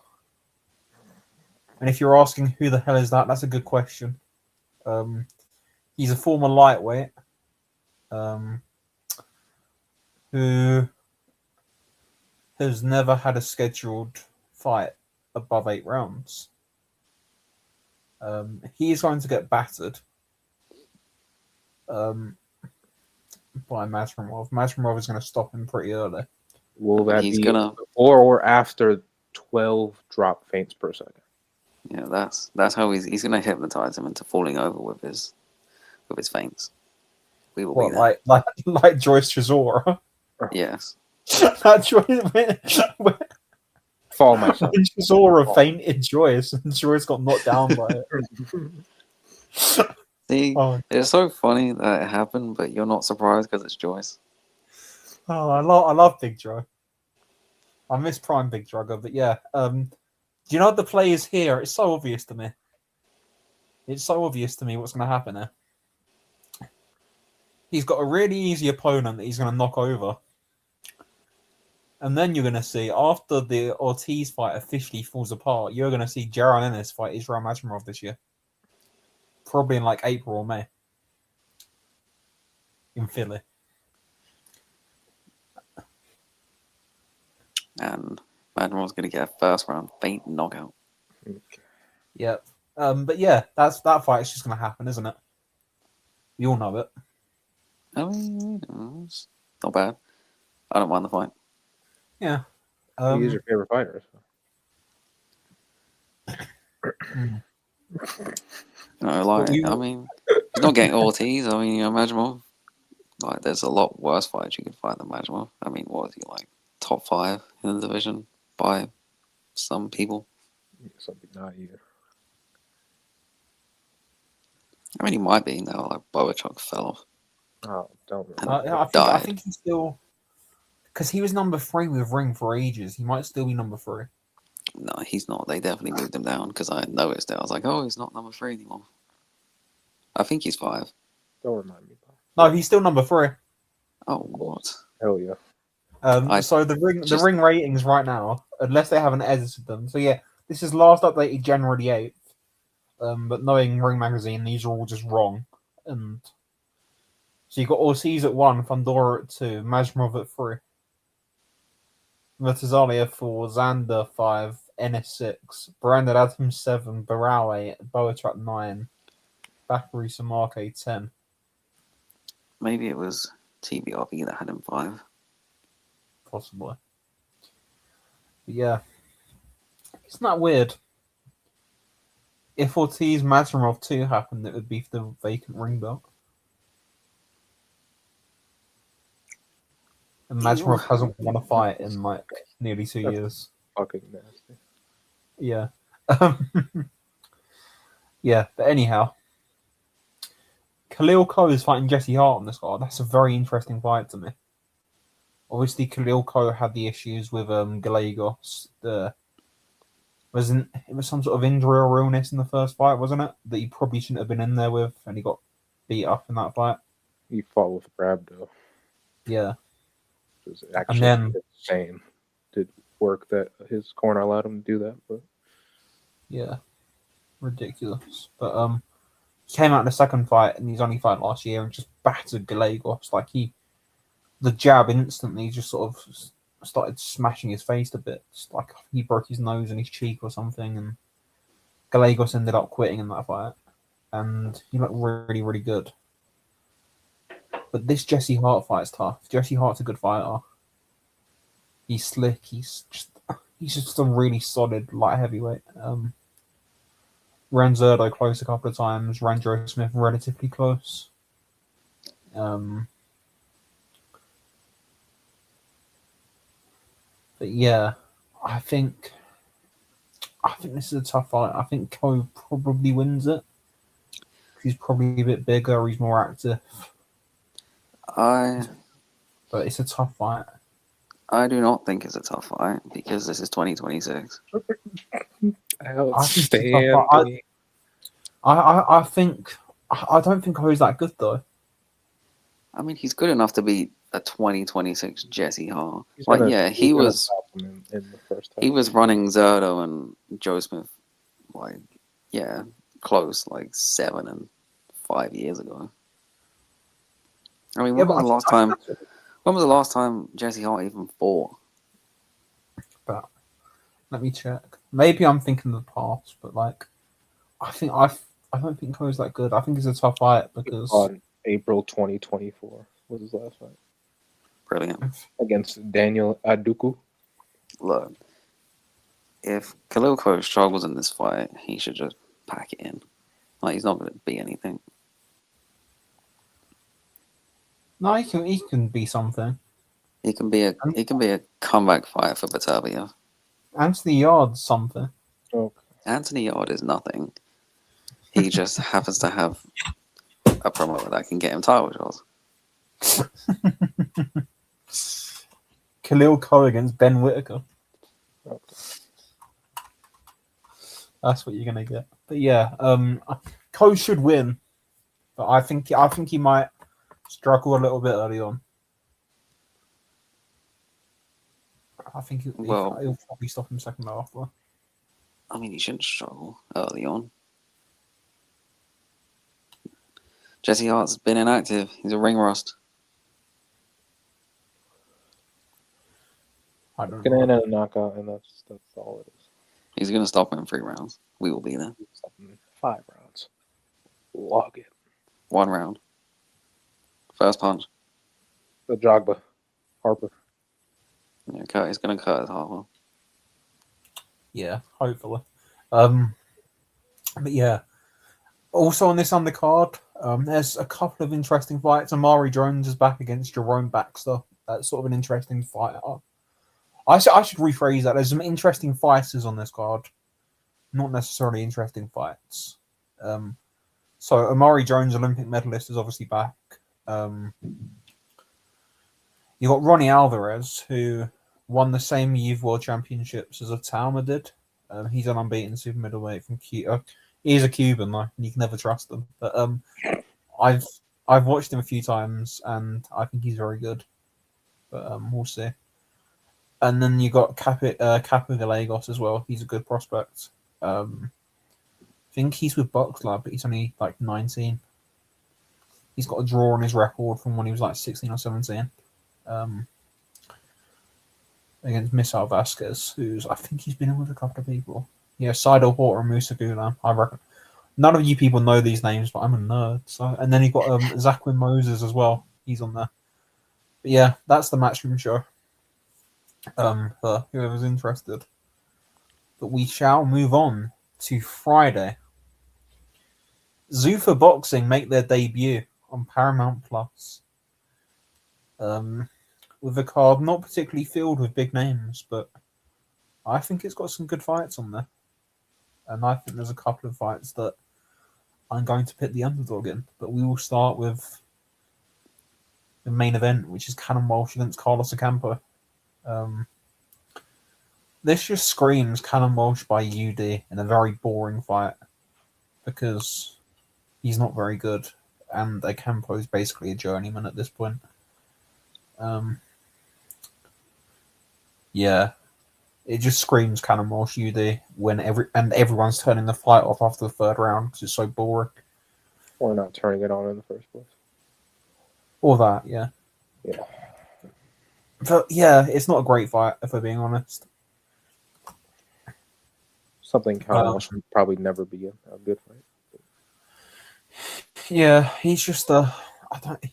And if you're asking who the hell is that, that's a good question. He's a former lightweight who has never had a scheduled fight above 8 rounds. He is going to get battered by Madrimov. Madrimov is going to stop him pretty early. Will that be before or after 12 drop feints per second? Yeah, that's how he's going to hypnotize him into falling over with his feints. We will be there. Like Joyce Chisora. Yes. That Joyce Fall myself. Chisora fainted Joyce, and Joyce got knocked down by it. See, it's so funny that it happened, but you're not surprised because it's Joyce. Oh, I love Big Joe. I miss Prime Big Drugger, but yeah. Do you know what the play is here? It's so obvious to me. It's so obvious to me what's going to happen there. He's got a really easy opponent that he's going to knock over. And then you're going to see, after the Ortiz fight officially falls apart, you're going to see Jaron Ennis fight Israel Madrimov this year. Probably in like April or May. In Philly. And Madrimov's going to get a first round faint knockout. Okay. Yep. But yeah, that fight's just going to happen, isn't it? You all know it. I mean, it's not bad. I don't mind the fight. Yeah. He's your favorite fighter. No, like, I mean, he's not getting Ortiz. I mean, Madrimov, like, there's a lot worse fights you could fight than Madrimov. I mean, what is he, like, top 5 in the division by some people? Something not you. I mean, he might be now. Like, Boachuk fell off. Oh, don't. I think he's still, because he was number 3 with Ring for ages. He might still be number 3. No, he's not. They definitely moved him down because I noticed it. I was like, oh, he's not number 3 anymore. I think he's 5. Don't remind me. No, he's still number 3. Oh, what? Hell yeah. So the ring ratings right now, unless they haven't edited them. So yeah, this is last updated January 8th. But knowing Ring Magazine, these are all just wrong. And so you got Ortiz at 1, Fundora at 2, Madrimov at 3, Murtazalia 4, Xander 5, Ennis 6, Brandon Adams 7, Barao 8, Boachuk 9, Bakary Samarke 10. Maybe it was TBRB that had him 5. Possibly. But yeah. Isn't that weird? If Ortiz Madrimov 2 happened, it would be for the vacant ring belt. And Madrimov hasn't won a fight in like nearly 2 years. Fucking nasty. Yeah. Yeah, but anyhow. Khalil Ko is fighting Jesse Hart on this card. That's a very interesting fight to me. Obviously, Khalil Ko had the issues with Gallegos. It was some sort of injury or illness in the first fight, wasn't it? That he probably shouldn't have been in there with, and he got beat up in that fight. He fought with Brabdo. Yeah. It's And actually then, insane. Did work that his corner allowed him to do that, but yeah, ridiculous. But he came out in the second fight, and he's only fight last year, and just battered Gallegos. Like the jab instantly just sort of started smashing his face a bit. Just like he broke his nose and his cheek or something, and Gallegos ended up quitting in that fight, and he looked really, really good. But this Jesse Hart fight is tough. Jesse Hart's a good fighter. He's slick. He's just a really solid light heavyweight. Ran Zerdo close a couple of times. Ran Joe Smith relatively close. But yeah, I think this is a tough fight. I think Ko probably wins it. He's probably a bit bigger. He's more active. But it's a tough fight. I do not think it's a tough fight because this is 2026. outstanding. I think I don't think Ko's that good though. I mean, he's good enough to be a 2026 Jesse Hart. He's Like, gonna- yeah, he's he gonna was stop him in the first half. he was running Zerdo and Joe Smith, like, yeah, close, like 7 and 5 years ago. I mean, when was the last time? When was the last time Jesse Hart even fought? But let me check. Maybe I'm thinking of the past, but like, I don't think Ko's that good. I think it's a tough fight because On April 2024 was his last fight Brilliant. against Daniel Aduku. Look, if Khalil Ko struggles in this fight, he should just pack it in. Like, he's not going to be anything. no, he can be something. He can be a comeback fighter for Batavia. Anthony Yard's something. Oh, Anthony Yard is nothing. He just happens to have a promoter that can get him title shots. Khalil Ko against Ben Whitaker. okay. That's what you're gonna get. But yeah, Ko should win, but I think he might struggle a little bit early on. I think he'll probably stop him second half. Though. I mean, he shouldn't struggle early on. Jesse Hart's been inactive. He's a ring rust. I don't Gonna end know. in a knockout, and that's all it is. He's going to stop him in 3 rounds. We will be there. 5 rounds. Log it. 1 round. First punch. The Jogba. Harper. Yeah, he's going to cut his Harper. Yeah, hopefully. But yeah. Also on this undercard, there's a couple of interesting fights. Amari Jones is back against Jerome Baxter. That's sort of an interesting fight. I should rephrase that. There's some interesting fighters on this card, not necessarily interesting fights. So Amari Jones, Olympic medalist, is obviously back. You got Ronnie Alvarez, who won the same youth world championships as Atama did. He's an unbeaten super middleweight from Cuba. He's a Cuban, though, and you can never trust him. But I've watched him a few times, and I think he's very good. But we'll see. And then you got Capu Gallegos as well. He's a good prospect. I think he's with Box Lab, but he's only like 19. He's got a draw on his record from when he was like 16 or 17. Against Missile Vasquez, I think he's been in with a couple of people. Yeah, Seidel Horta and Musa Gulam. I reckon none of you people know these names, but I'm a nerd. So, and then you've got Zaquin Moses as well. He's on there. But yeah, that's the matchroom show. For whoever's interested. But we shall move on to Friday. Zuffa Boxing make their debut on Paramount Plus. With a card not particularly filled with big names, but I think it's got some good fights on there. And I think there's a couple of fights that I'm going to pit the underdog in. But we will start with the main event, which is Cannon Walsh against Carlos Ocampo. This just screams Cannon Walsh by UD in a very boring fight because he's not very good, and Ocampo is basically a journeyman at this point. Yeah, it just screams Cannonball UD when everyone's turning the fight off after the third round because it's so boring. Or not turning it on in the first place. Or that, yeah. Yeah. But yeah, it's not a great fight if we're being honest. Something Cannonball should probably never be a good fight. Yeah, he's just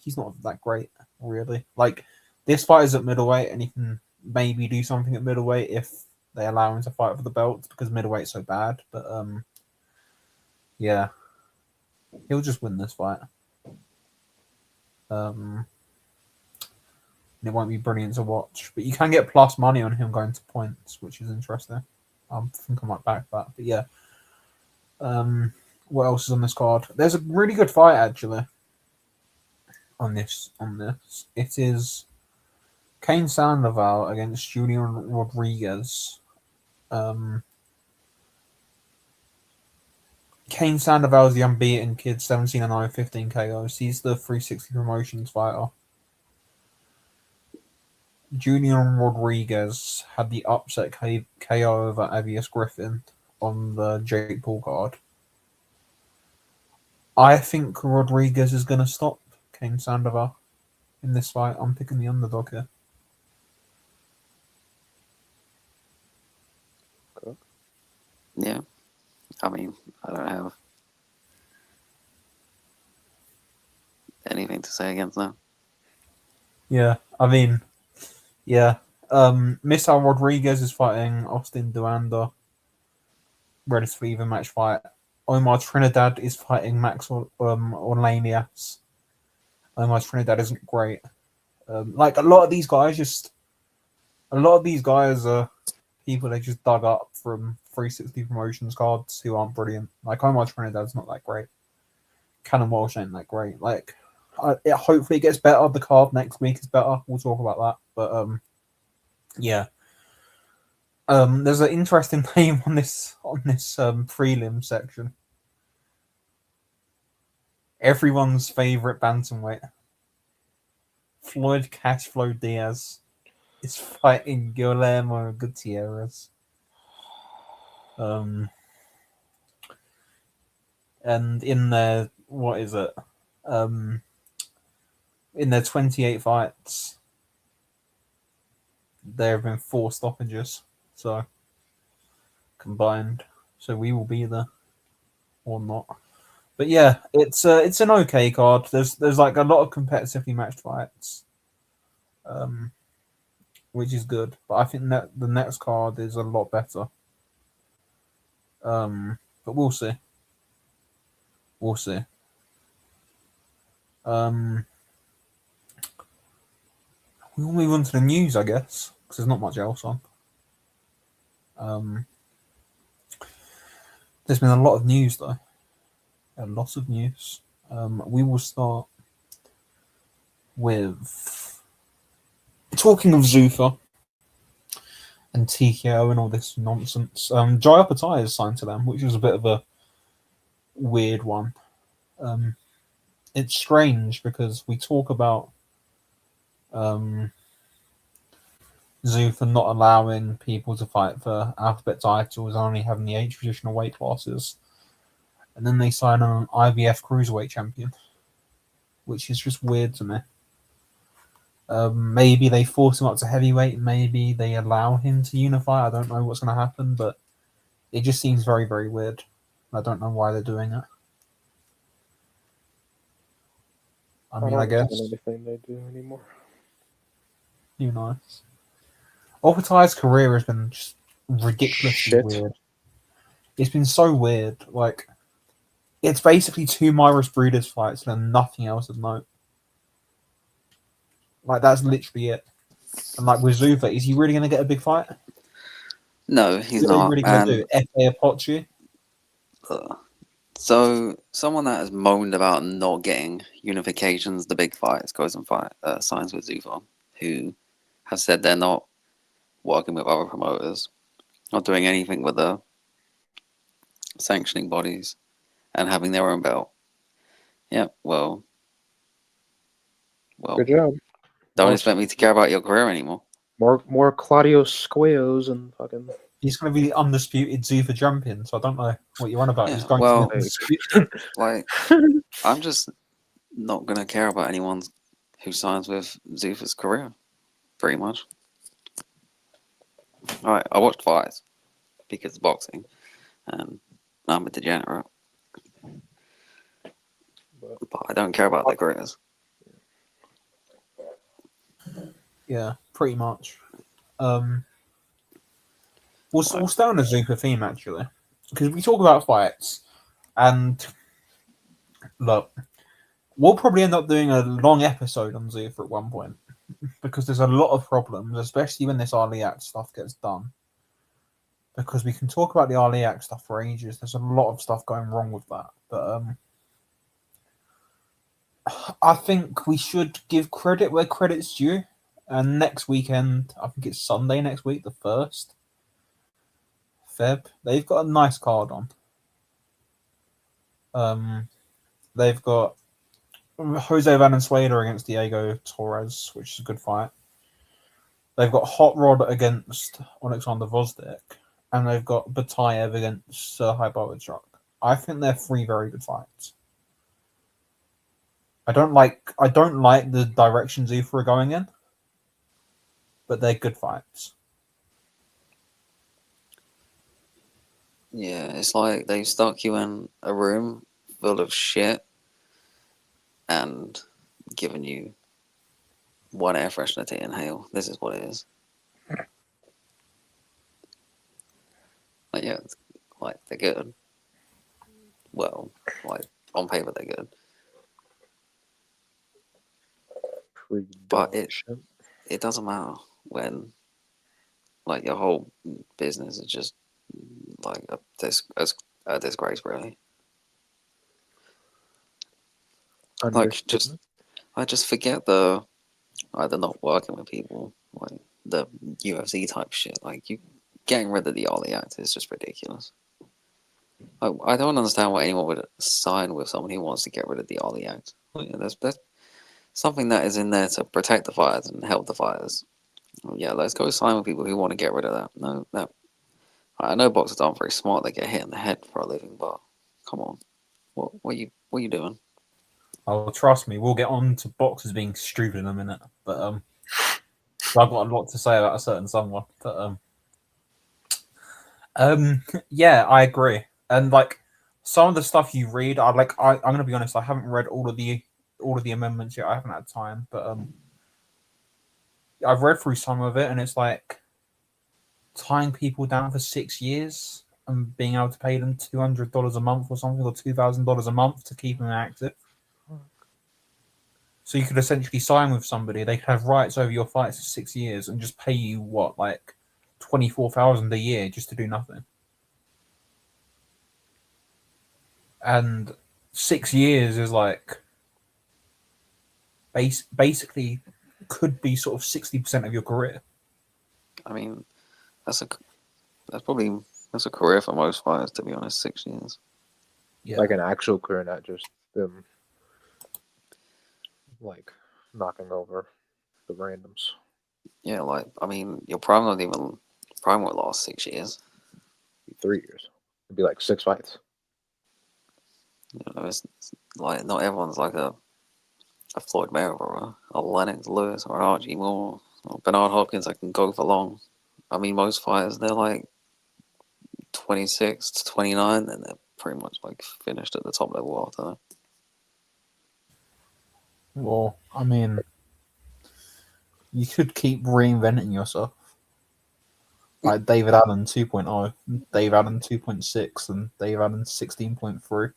he's not that great, really. Like, this fight is at middleweight, and he can maybe do something at middleweight if they allow him to fight for the belts because middleweight's so bad. But yeah, he'll just win this fight. It won't be brilliant to watch, but you can get plus money on him going to points, which is interesting. I think I might back that. But yeah, what else is on this card? There's a really good fight actually. On this, it is Cain Sandoval against Julian Rodriguez. Cain Sandoval is the unbeaten kid, 17-0, 15 KOs. He's the 360 promotions fighter. Julian Rodriguez had the upset KO over Avius Griffin on the Jake Paul card. I think Rodriguez is going to stop Cain Sandoval in this fight. I'm picking the underdog here. Cook. Yeah. I mean, I don't have anything to say against that. Yeah, I mean, yeah. Missile Rodriguez is fighting Austin Duanda. Relatively even match fight. Omar Trinidad is fighting Max Orlanias. Omar Trinidad isn't great. Like a lot of these guys are people they just dug up from 360 promotions cards who aren't brilliant. Like Omar Trinidad's not that great. Cannon Walsh ain't that great. Like, hopefully it gets better. The card next week is better. We'll talk about that. But yeah. There's an interesting name on this prelim section. Everyone's favorite bantamweight, Floyd Cashflow Diaz, is fighting Guillermo Gutierrez. And in their in their 28 fights, there have been 4 stoppages. So combined, so we will be there or not. But yeah, it's an okay card. There's like a lot of competitively matched fights, which is good. But I think that the next card is a lot better. But we'll see. We'll see. We'll move on to the news, I guess, because there's not much else on. There's been a lot of news, though. A lot of news. We will start with talking of Zuffa and TKO and all this nonsense. Jai Patai is signed to them, which is a bit of a weird one. It's strange because we talk about Zuffa not allowing people to fight for alphabet titles, only having the 8 traditional weight classes. And then they sign an IBF cruiserweight champion, which is just weird to me. Maybe they force him up to heavyweight. Maybe they allow him to unify. I don't know what's going to happen, but it just seems very, very weird. I don't know why they're doing it. I mean, I guess anything they do anymore. Who knows? Opatai's career has been just ridiculously weird. It's been so weird. Like, it's basically 2 Myros Breeders fights and nothing else of note. Like, that's literally it. And like with Zuffa, is he really going to get a big fight? No, he's What are you not. really going to do? F.A. Apoche? So, someone that has moaned about not getting unifications, the big fights, goes and signs with Zuffa, who have said they're not working with other promoters, not doing anything with the sanctioning bodies, and having their own belt. Yeah, well, good job. Don't expect me to care about your career anymore. More Claudio Squeos and fucking. He's going to be the undisputed Zufa champion, so I don't know what you're on about. Yeah, He's going well- to be undisputed. Like, I'm just not gonna care about anyone who signs with Zufa's career, pretty much. Alright, I watched fights because it's boxing, and I'm a degenerate. But I don't care about their careers. Yeah, pretty much. We'll stay on the Zupa theme actually, because we talk about fights, and look, we'll probably end up doing a long episode on Zupa at one point because there's a lot of problems, especially when this Aliak stuff gets done. Because we can talk about the Aliak stuff for ages. There's a lot of stuff going wrong with that, but I think we should give credit where credit's due. And next weekend, I think it's Sunday next week, the 1st Feb. They've got a nice card on. They've got Jose Valenzuela against Diego Torres, which is a good fight. They've got Hot Rod against Alexander Vosdek, and they've got Batayev against Serhii Bohachuk. I think they're 3 very good fights. I don't like the direction Zufa are going in, but they're good fights. Yeah, it's like they've stuck you in a room full of shit and given you one air freshener to inhale. This is what it is. Like, yeah, it's, like, they're good. Well, like, on paper they're good. But it doesn't matter when, like, your whole business is just like a disgrace, really. Like, just forget the either not working with people, like the UFC type shit. Like, you getting rid of the Ollie Act is just ridiculous. I don't understand why anyone would sign with someone who wants to get rid of the Ollie Act. Like, there's something that is in there to protect the fighters and help the fighters. Yeah, let's go sign with people who want to get rid of that. No, that. I know boxers aren't very smart; they get hit in the head for a living. But come on, what are you doing? Oh, trust me, we'll get on to boxers being stupid in a minute. But I've got a lot to say about a certain someone. But yeah, I agree. And like some of the stuff you read, I'm gonna be honest, I haven't read all of the amendments yet. I haven't had time, but I've read through some of it, and it's like tying people down for 6 years and being able to pay them $200 a month or something, or $2,000 a month to keep them active. So you could essentially sign with somebody; they could have rights over your fights for 6 years and just pay you what, like $24,000 a year just to do nothing. And 6 years is like basically could be sort of 60% of your career. I mean, that's a career for most fighters, to be honest. 6 years. Yeah, like an actual career, not just them like knocking over the randoms. Yeah, like, I mean, your prime won't last 6 years. 3 years. It'd be like 6 fights. You know, it's like not everyone's like a Floyd Mayweather or a Lennox Lewis or an Archie Moore or Bernard Hopkins that can go for long. I mean, most fighters, they're like 26 to 29, and they're pretty much like finished at the top level after that. well, I mean, you could keep reinventing yourself. Like David Allen 2.0, Dave Allen 2.6, and Dave Allen 16.3.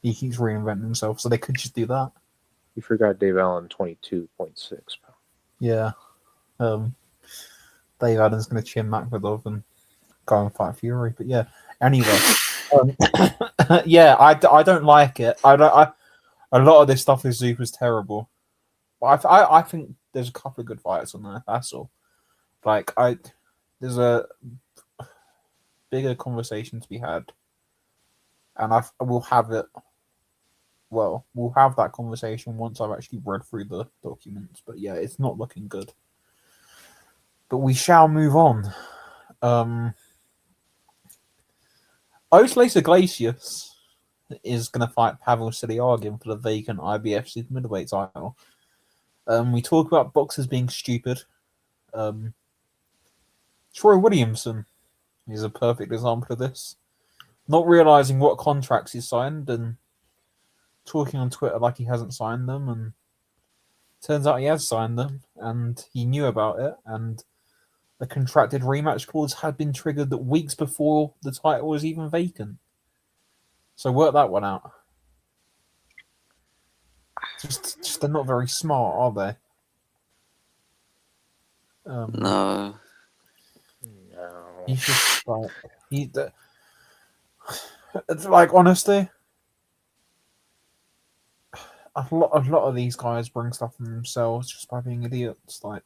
He keeps reinventing himself, so they could just do that. You forgot Dave Allen 22.6. Yeah. Dave Allen's going to chin Makmadov and go and fight Fury. But yeah, anyway. Yeah, I don't like it. A lot of this stuff is Zupa's terrible. But I think there's a couple of good fights on there. That's all. Like, there's a bigger conversation to be had. And we'll have it. Well, we'll have that conversation once I've actually read through the documents. But yeah, it's not looking good. But we shall move on. Osley Iglesias is going to fight Pavel Silyagin for the vacant IBF super middleweight title. We talk about boxers being stupid. Troy Williamson is a perfect example of this. Not realizing what contracts he's signed and talking on Twitter like he hasn't signed them, and turns out he has signed them and he knew about it, and the contracted rematch clause had been triggered weeks before the title was even vacant. So work that one out. Just they're not very smart, are they? No. He's just like it's like, honestly, a lot of these guys bring stuff on themselves just by being idiots. Like,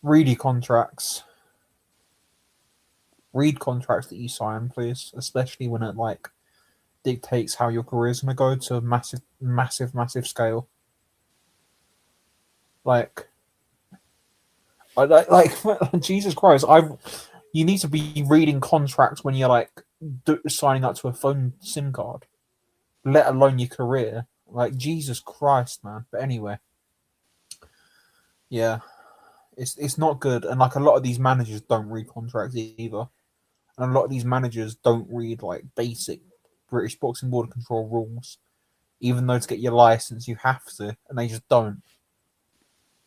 read contracts that you sign, please, especially when it like dictates how your career is going to go to a massive scale. Like Jesus Christ! You need to be reading contracts when you're like signing up to a phone SIM card, let alone your career. Like, Jesus Christ, man. But anyway, yeah, it's not good. And like, a lot of these managers don't read contracts either, and a lot of these managers don't read like basic British Boxing Board control rules, even though to get your license you have to, and they just don't.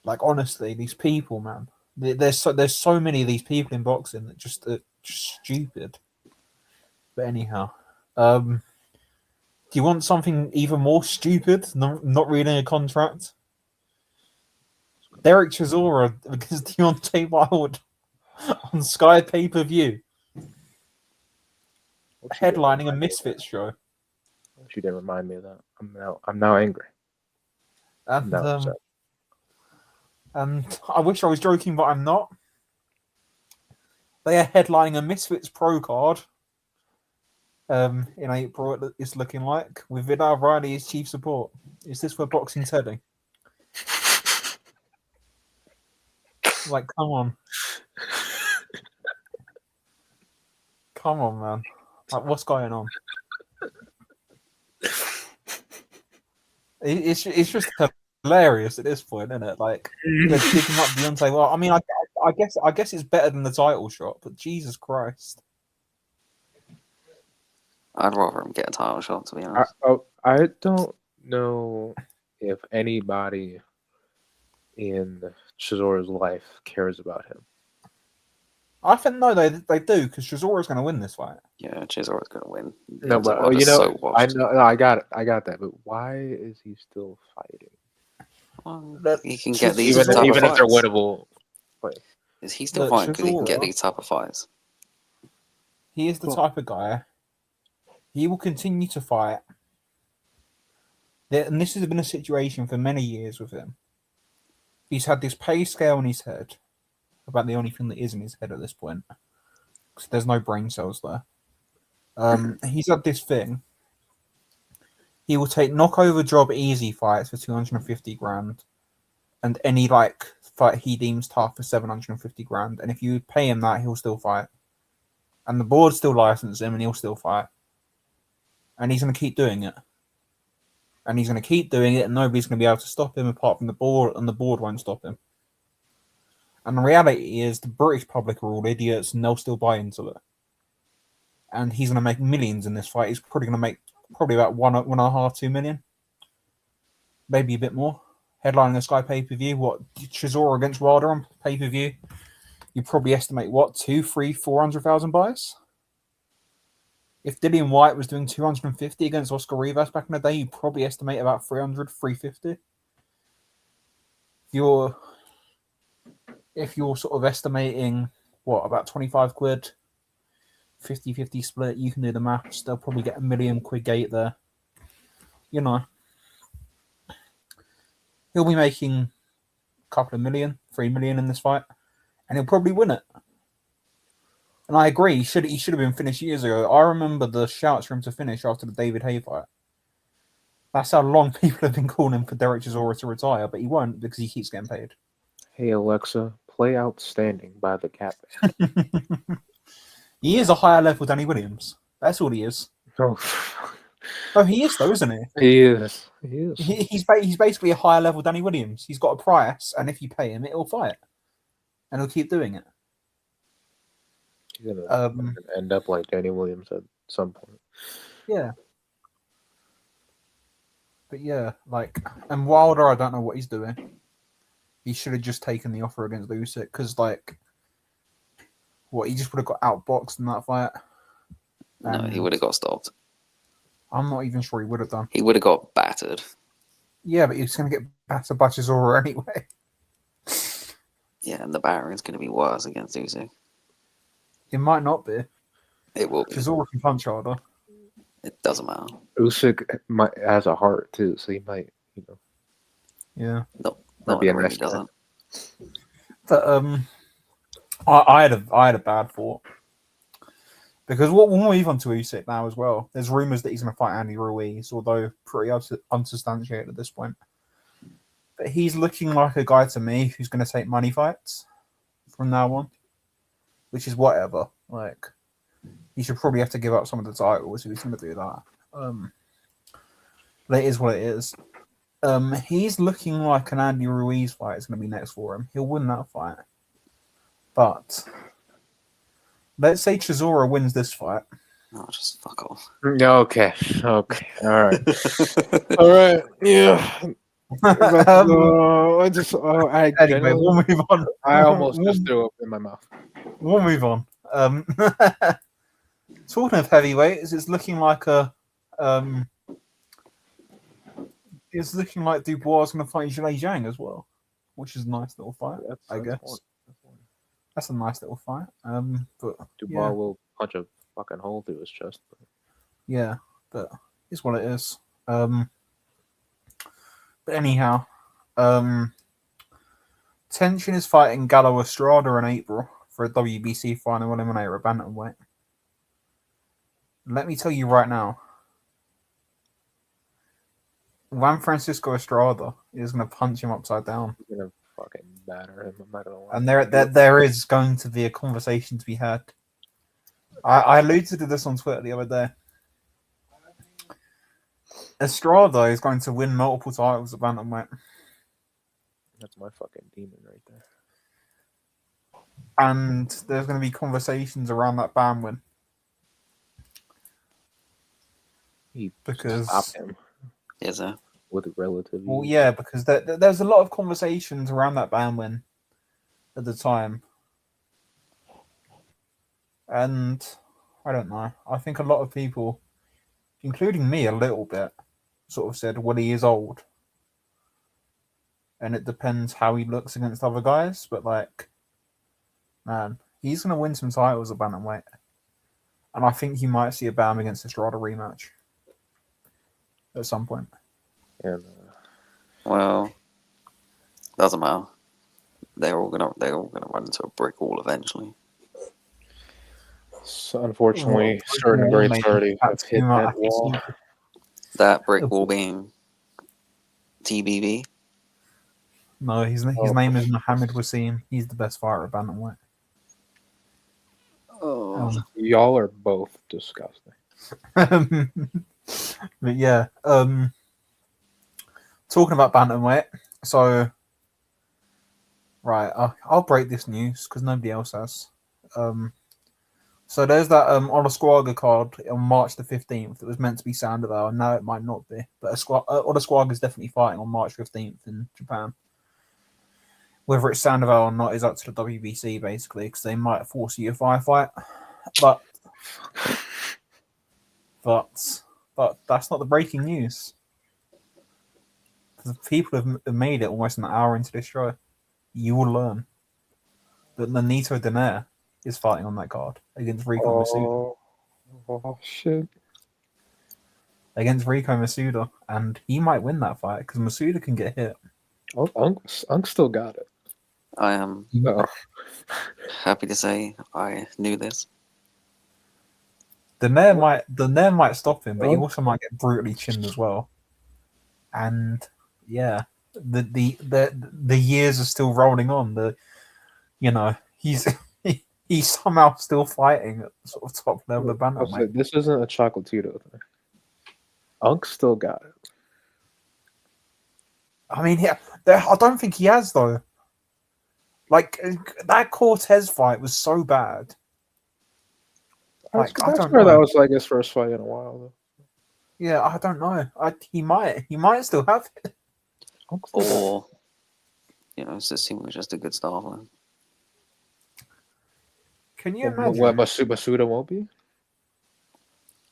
Like, honestly, these people, man. There's so many of these people in boxing that just are just stupid. But anyhow, do you want something even more stupid? Not reading a contract. Derek Chisora against Deontay Wilder on Sky pay-per-view, headlining a Misfits show. She didn't remind me of that. I'm now angry. And I wish I was joking, but I'm not. They are headlining a Misfits Pro card in April, it's looking like, with Vidal Riley as chief support. Is this where boxing's heading? Like, come on. Come on, man. Like, what's going on? It's just hilarious at this point, isn't it? Like, they're digging up Deontay. Well, I mean, I guess it's better than the title shot, but Jesus Christ. I'd rather him get a title shot, to be honest. I don't know if anybody in Chisora's life cares about him. I think no, they do, because Chisora's going to win this fight. Yeah, Chisora's going to win. No, but I know, I got that. But why is he still fighting? Well, he can get these even type of if they're fights. winnable. Is he still fighting because he can get these type of fights? He is the type of guy. He will continue to fight. And this has been a situation for many years with him. He's had this pay scale in his head, about the only thing that is in his head at this point, because there's no brain cells there. He's had this thing. He will take knockover job easy fights for 250 grand, and any like fight he deems tough for 750 grand. And if you pay him that, he'll still fight. And the board still license him, and he'll still fight. And he's going to keep doing it. And he's going to keep doing it, and nobody's going to be able to stop him apart from the board, and the board won't stop him. And the reality is, the British public are all idiots, and they'll still buy into it. And he's going to make millions in this fight. He's probably going to make about 1.5-2 million, maybe a bit more. Headlining a Sky pay-per-view. What, Chisora against Wilder on pay-per-view? You probably estimate what, 200,000-400,000 buys. If Dillian White was doing 250 against Oscar Rivas back in the day, you probably estimate about 300, 350. If you're sort of estimating, what, about 25 quid, 50-50 split, you can do the maths. They'll probably get £1 million gate there. You know. He'll be making a couple of million, 3 million in this fight, and he'll probably win it. And I agree, he should have been finished years ago. I remember the shouts for him to finish after the David Haye fight. That's how long people have been calling for Derek Chisora to retire, but he won't because he keeps getting paid. Hey Alexa, play outstanding by the cat. He is a higher level Danny Williams. That's all he is. Oh, Oh, he is though, isn't he? he is. He is. He's basically a higher level Danny Williams. He's got a price, and if you pay him, it'll fight, and he'll keep doing it. He's gonna end up like Danny Williams at some point. Yeah. But yeah, like, and Wilder, I don't know what he's doing. He should have just taken the offer against Usyk because, like, what, he just would have got outboxed in that fight. No, he would have got stopped. I'm not even sure he would have done. He would have got battered. Yeah, but he was going to get battered by Chisora anyway. Yeah, and the battering's going to be worse against Usyk. It might not be. It will be. Chisora can punch harder. It doesn't matter. Usyk has a heart too, so he might, Yeah. No, be it a really nice doesn't. But I had a bad thought because we'll move on to Usyk now as well. There's rumors that he's going to fight Andy Ruiz, although pretty unsubstantiated at this point. But he's looking like a guy to me who's going to take money fights from now on, which is whatever. Like, he should probably have to give up some of the titles if he's going to do that. But it is what it is. He's looking like an Andy Ruiz fight is going to be next for him. He'll win that fight. But let's say Chisora wins this fight. Oh, just fuck off. Okay. All right. All right. Yeah. Anyway, we'll move on. I almost just threw up in my mouth. We'll move on. Talking of heavyweights, it's looking like it's looking like Dubois is going to fight Zhilei Zhang as well, which is a nice little fight. I guess that's a nice little fight. But Dubois will punch a fucking hole through his chest. Yeah, but it's what it is. But anyhow, Tension is fighting Gallo Estrada in April for a WBC final eliminator at bantamweight. Let me tell you right now, Juan Francisco Estrada is going to punch him upside down. He's gonna fucking batter him. I'm not gonna lie. And there is going to be a conversation to be had. I alluded to this on Twitter the other day. Estrada is going to win multiple titles at bantamweight. That's my fucking demon right there. And there's going to be conversations around that ban win. Because Stop him Is there? with relative. well, yeah, because there's a lot of conversations around that ban win at the time. And I don't know. I think a lot of people, including me a little bit, sort of said, well, he is old. And it depends how he looks against other guys. But, like, man, he's going to win some titles at bantamweight. And I think you might see a Bam against Estrada rematch at some point. And, Well, doesn't matter. They're all gonna run into a brick wall eventually. so unfortunately, certain greats already have hit that wall. That brick wall being TBV. No, his name is Mohammed Wasim. He's the best fighter at bantamweight. Oh, Y'all are both disgusting. But yeah, talking about bantamweight. So, right, I'll break this news because nobody else has. So there's that Olasquaga card on March the 15th. It was meant to be Sandoval, and now it might not be. But Olasquaga is definitely fighting on March 15th in Japan. Whether it's Sandoval or not is up to the WBC, basically, because they might force a UFI fight. But that's not the breaking news. Because people have made it almost an hour into this show. You will learn that Nonito Donaire is fighting on that card against Rico Masuda. Oh shit! Against Rico Masuda, and he might win that fight because Masuda can get hit. Oh, Unk still got it. I am No. happy to say I knew this. Donaire might stop him, but he also might get brutally chinned as well. And yeah, the years are still rolling on. you know, he's somehow still fighting at sort of top level of bantamweight. This isn't a Chocolatito thing. Unk still got it. I mean, I don't think he has though. Like that Cortez fight was so bad. Like, I don't swear know. that was like his first fight in a while though. Yeah, I don't know. He might still have it. Or, it's just seemingly just a good start for him. Can you imagine? What Masuda won't be?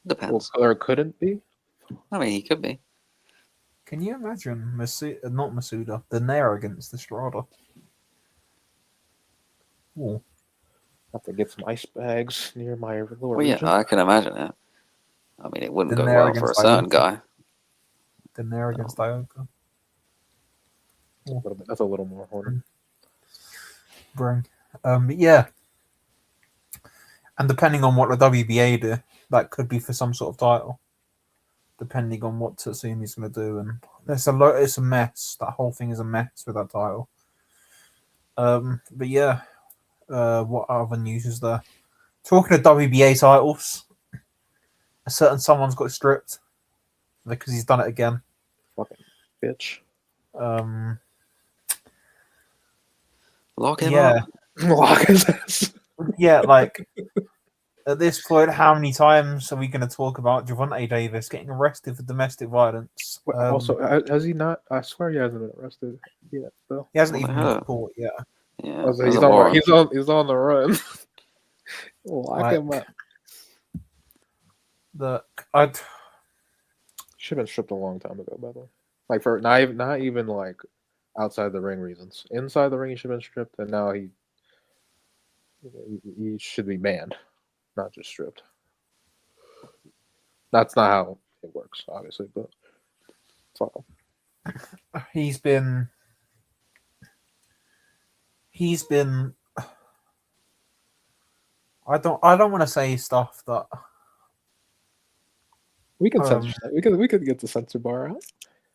Depends. Or couldn't be? I mean, he could be. Can you imagine not Masuda, the Nair against the Strada? Ooh. Have to get some ice bags near my lower Well, yeah, region. I can imagine it. I mean, it wouldn't The go Nair well for a against certain Ioka. guy. The Nair against Ioka. That's a little more horny. Bring. But yeah. And depending on what the WBA do, that could be for some sort of title. Depending on what Tatsumi's going to do, and it's a mess. That whole thing is a mess with that title. But yeah, what other news is there? Talking of WBA titles, a certain someone's got stripped because he's done it again. Fucking bitch. Lock him Yeah, up. Lock his ass. yeah. Like at this point, how many times are we going to talk about Gervonta Davis getting arrested for domestic violence? Also, has he not? I swear he hasn't been arrested yet. Though he hasn't What even the been hell? to court yet. Yeah, also, there's he's a on warrant. he's on the run. Lock him up. I'd Should have been stripped a long time ago. By the way, like for not even like outside the ring reasons. Inside the ring, he should have been stripped, and now he should be banned, not just stripped. That's not how it works, obviously, but fuck him. he's been I don't want to say stuff that We can censor that. We could get the censor bar out.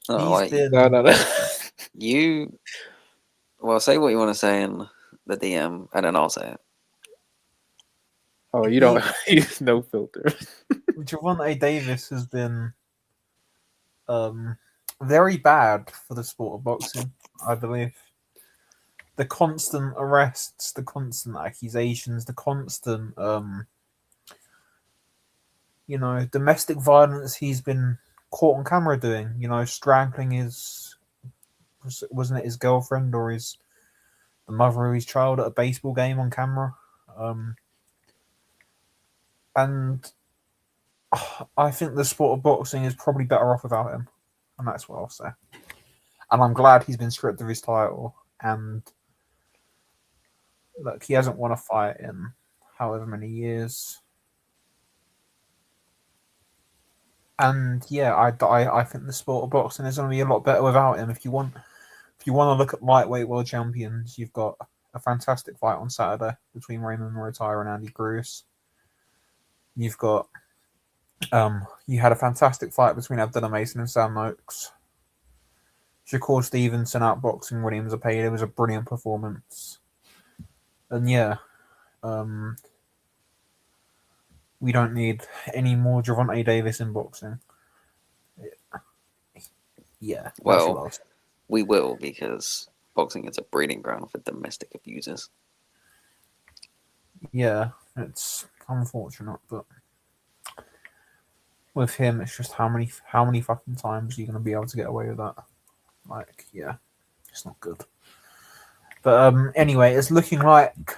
No, he's been No. Say what you want to say in the DM, and then I'll say it. Oh, you don't. He's no filter. Gervonta Davis has been very bad for the sport of boxing, I believe. The constant arrests, the constant accusations, the constant domestic violence he's been caught on camera doing, strangling wasn't it his girlfriend or the mother of his child at a baseball game on camera? And I think the sport of boxing is probably better off without him. And that's what I'll say. And I'm glad he's been stripped of his title. And look, he hasn't won a fight in however many years. And yeah, I think the sport of boxing is going to be a lot better without him. If you want to look at lightweight world champions, you've got a fantastic fight on Saturday between Raymond Muratalla and Andy Cruz. You've got you had a fantastic fight between Abdullah Mason and Sam Noakes. Shakur Stevenson outboxing William Zepeda. It was a brilliant performance. And yeah, we don't need any more Gervonta Davis in boxing. Yeah. Well, we will, because boxing is a breeding ground for domestic abusers. Yeah, it's unfortunate, but with him, it's just how many fucking times are you going to be able to get away with that? Like, yeah, it's not good. But anyway, it's looking like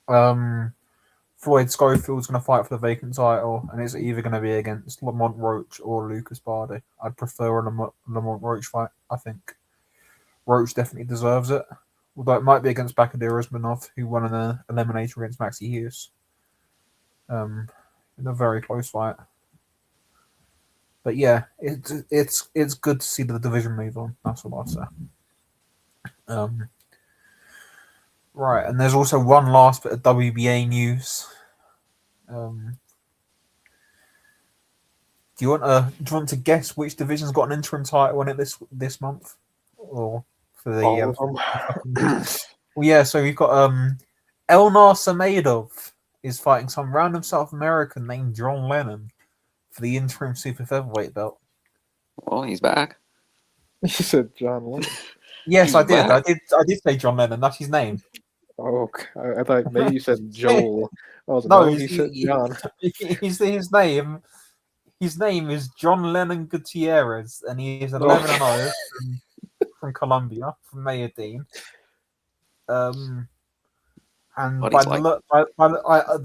Floyd Schofield's going to fight for the vacant title, and it's either going to be against Lamont Roach or Lucas Bardi. I'd prefer a Lamont Roach fight. I think Roach definitely deserves it, although it might be against Bakadir Usmanov, who won an eliminator against Maxi Hughes. In a very close fight. But yeah, it's good to see the division move on. That's what I'll say. Right, and there's also one last bit of WBA news. Do you want to guess which division's got an interim title in it this month, or for the All of them. Well, yeah. So we've got Elnar Samedov is fighting some random South American named John Lennon for the interim super featherweight belt. Well, he's back. You said John Lennon. Yes, He's I did. back. I did say John Lennon. That's his name. Oh, okay. I thought maybe you said Joel. I was like, No, no, he said John. his name. His name is John Lennon Gutierrez, and he is 11-0 from Colombia, from Medellin. And What by he's the like. look,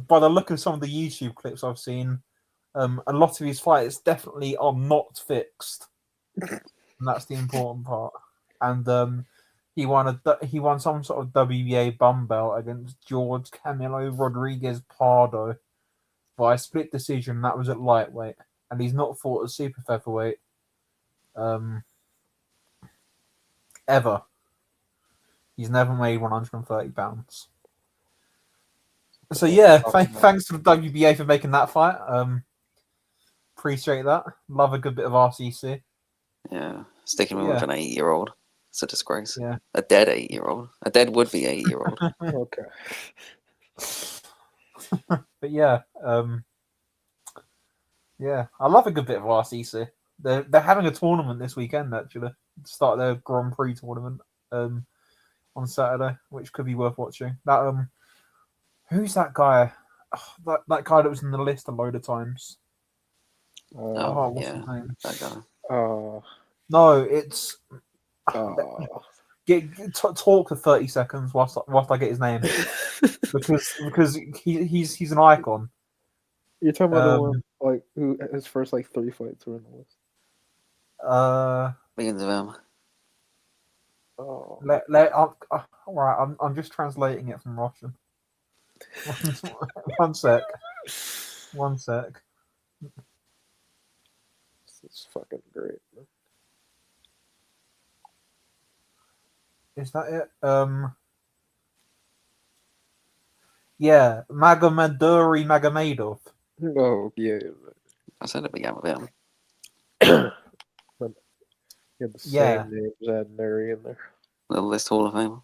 by the look of some of the YouTube clips I've seen, a lot of his fights definitely are not fixed, and that's the important part. And he won some sort of WBA bum belt against George Camilo Rodriguez Pardo by a split decision. That was at lightweight, and he's not fought at super featherweight ever. He's never made 130 pounds. So yeah, thanks to the WBA for making that fight. Appreciate that. Love a good bit of RCC. Yeah, sticking with an 8-year-old. It's a disgrace. Yeah, a dead 8-year-old. A dead would-be 8-year-old. Okay. But yeah, yeah, I love a good bit of RCC. They're having a tournament this weekend actually. Start their Grand Prix tournament on Saturday, which could be worth watching. That who's that guy? Oh, that guy that was in the list a load of times. What's his name? That guy. No, it's talk for 30 seconds whilst I get his name because he's an icon. You're talking about the one like who his first like 3 fights were in the list. Millions of them. Oh. All right, I'm just translating it from Russian. One sec. This is fucking great. Man. Is that it? Yeah, Magomaduri Magomedov. Oh yeah. I said it began with him. He had the same name as Adnary in there. Little list Hall of Fame.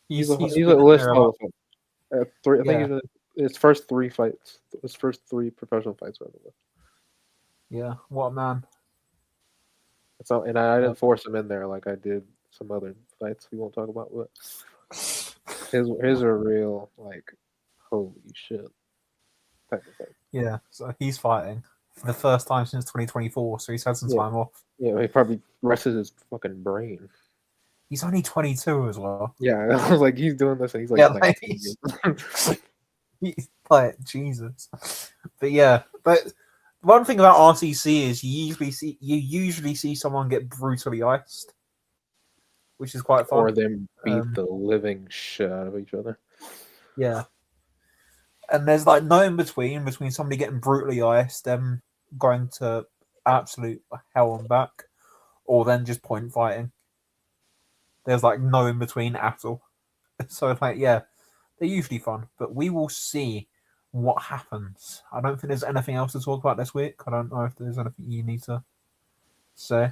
He's a list Hall of Fame. I think he's his first 3 fights. His first 3 professional fights were on the list. Yeah, what a man. So, and I didn't force him in there like I did some other fights we won't talk about, but his are real like holy shit type of fight. Yeah, so he's fighting for the first time since 2024, so he's had some time off. Yeah, he probably rested his fucking brain. He's only 22 as well. Yeah, I was like, he's doing this, and he's like, he's like Jesus. But yeah, but one thing about RCC is you usually see someone get brutally iced, which is quite fun. Or them beat the living shit out of each other. Yeah. And there's like no in between somebody getting brutally iced, them going to absolute hell and back, or then just point fighting. There's like no in between at all. So like, yeah, they're usually fun, but we will see what happens. I don't think there's anything else to talk about this week. I don't know if there's anything you need to say.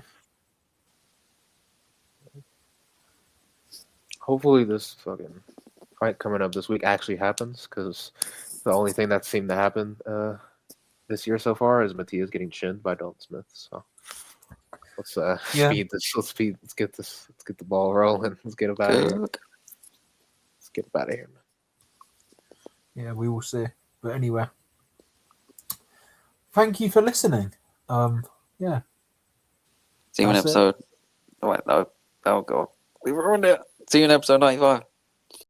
Hopefully this fucking fight coming up this week actually happens, because the only thing that seemed to happen this year so far is Matias getting chinned by Dalton Smith. So let's speed this. Let's get the ball rolling. Let's get him out of here. Let's get him out of here, man. Yeah, we will see. But anyway, thank you for listening. Yeah. See you in episode. Oh, wait, no. Oh god, we ruined it. See you in episode 95.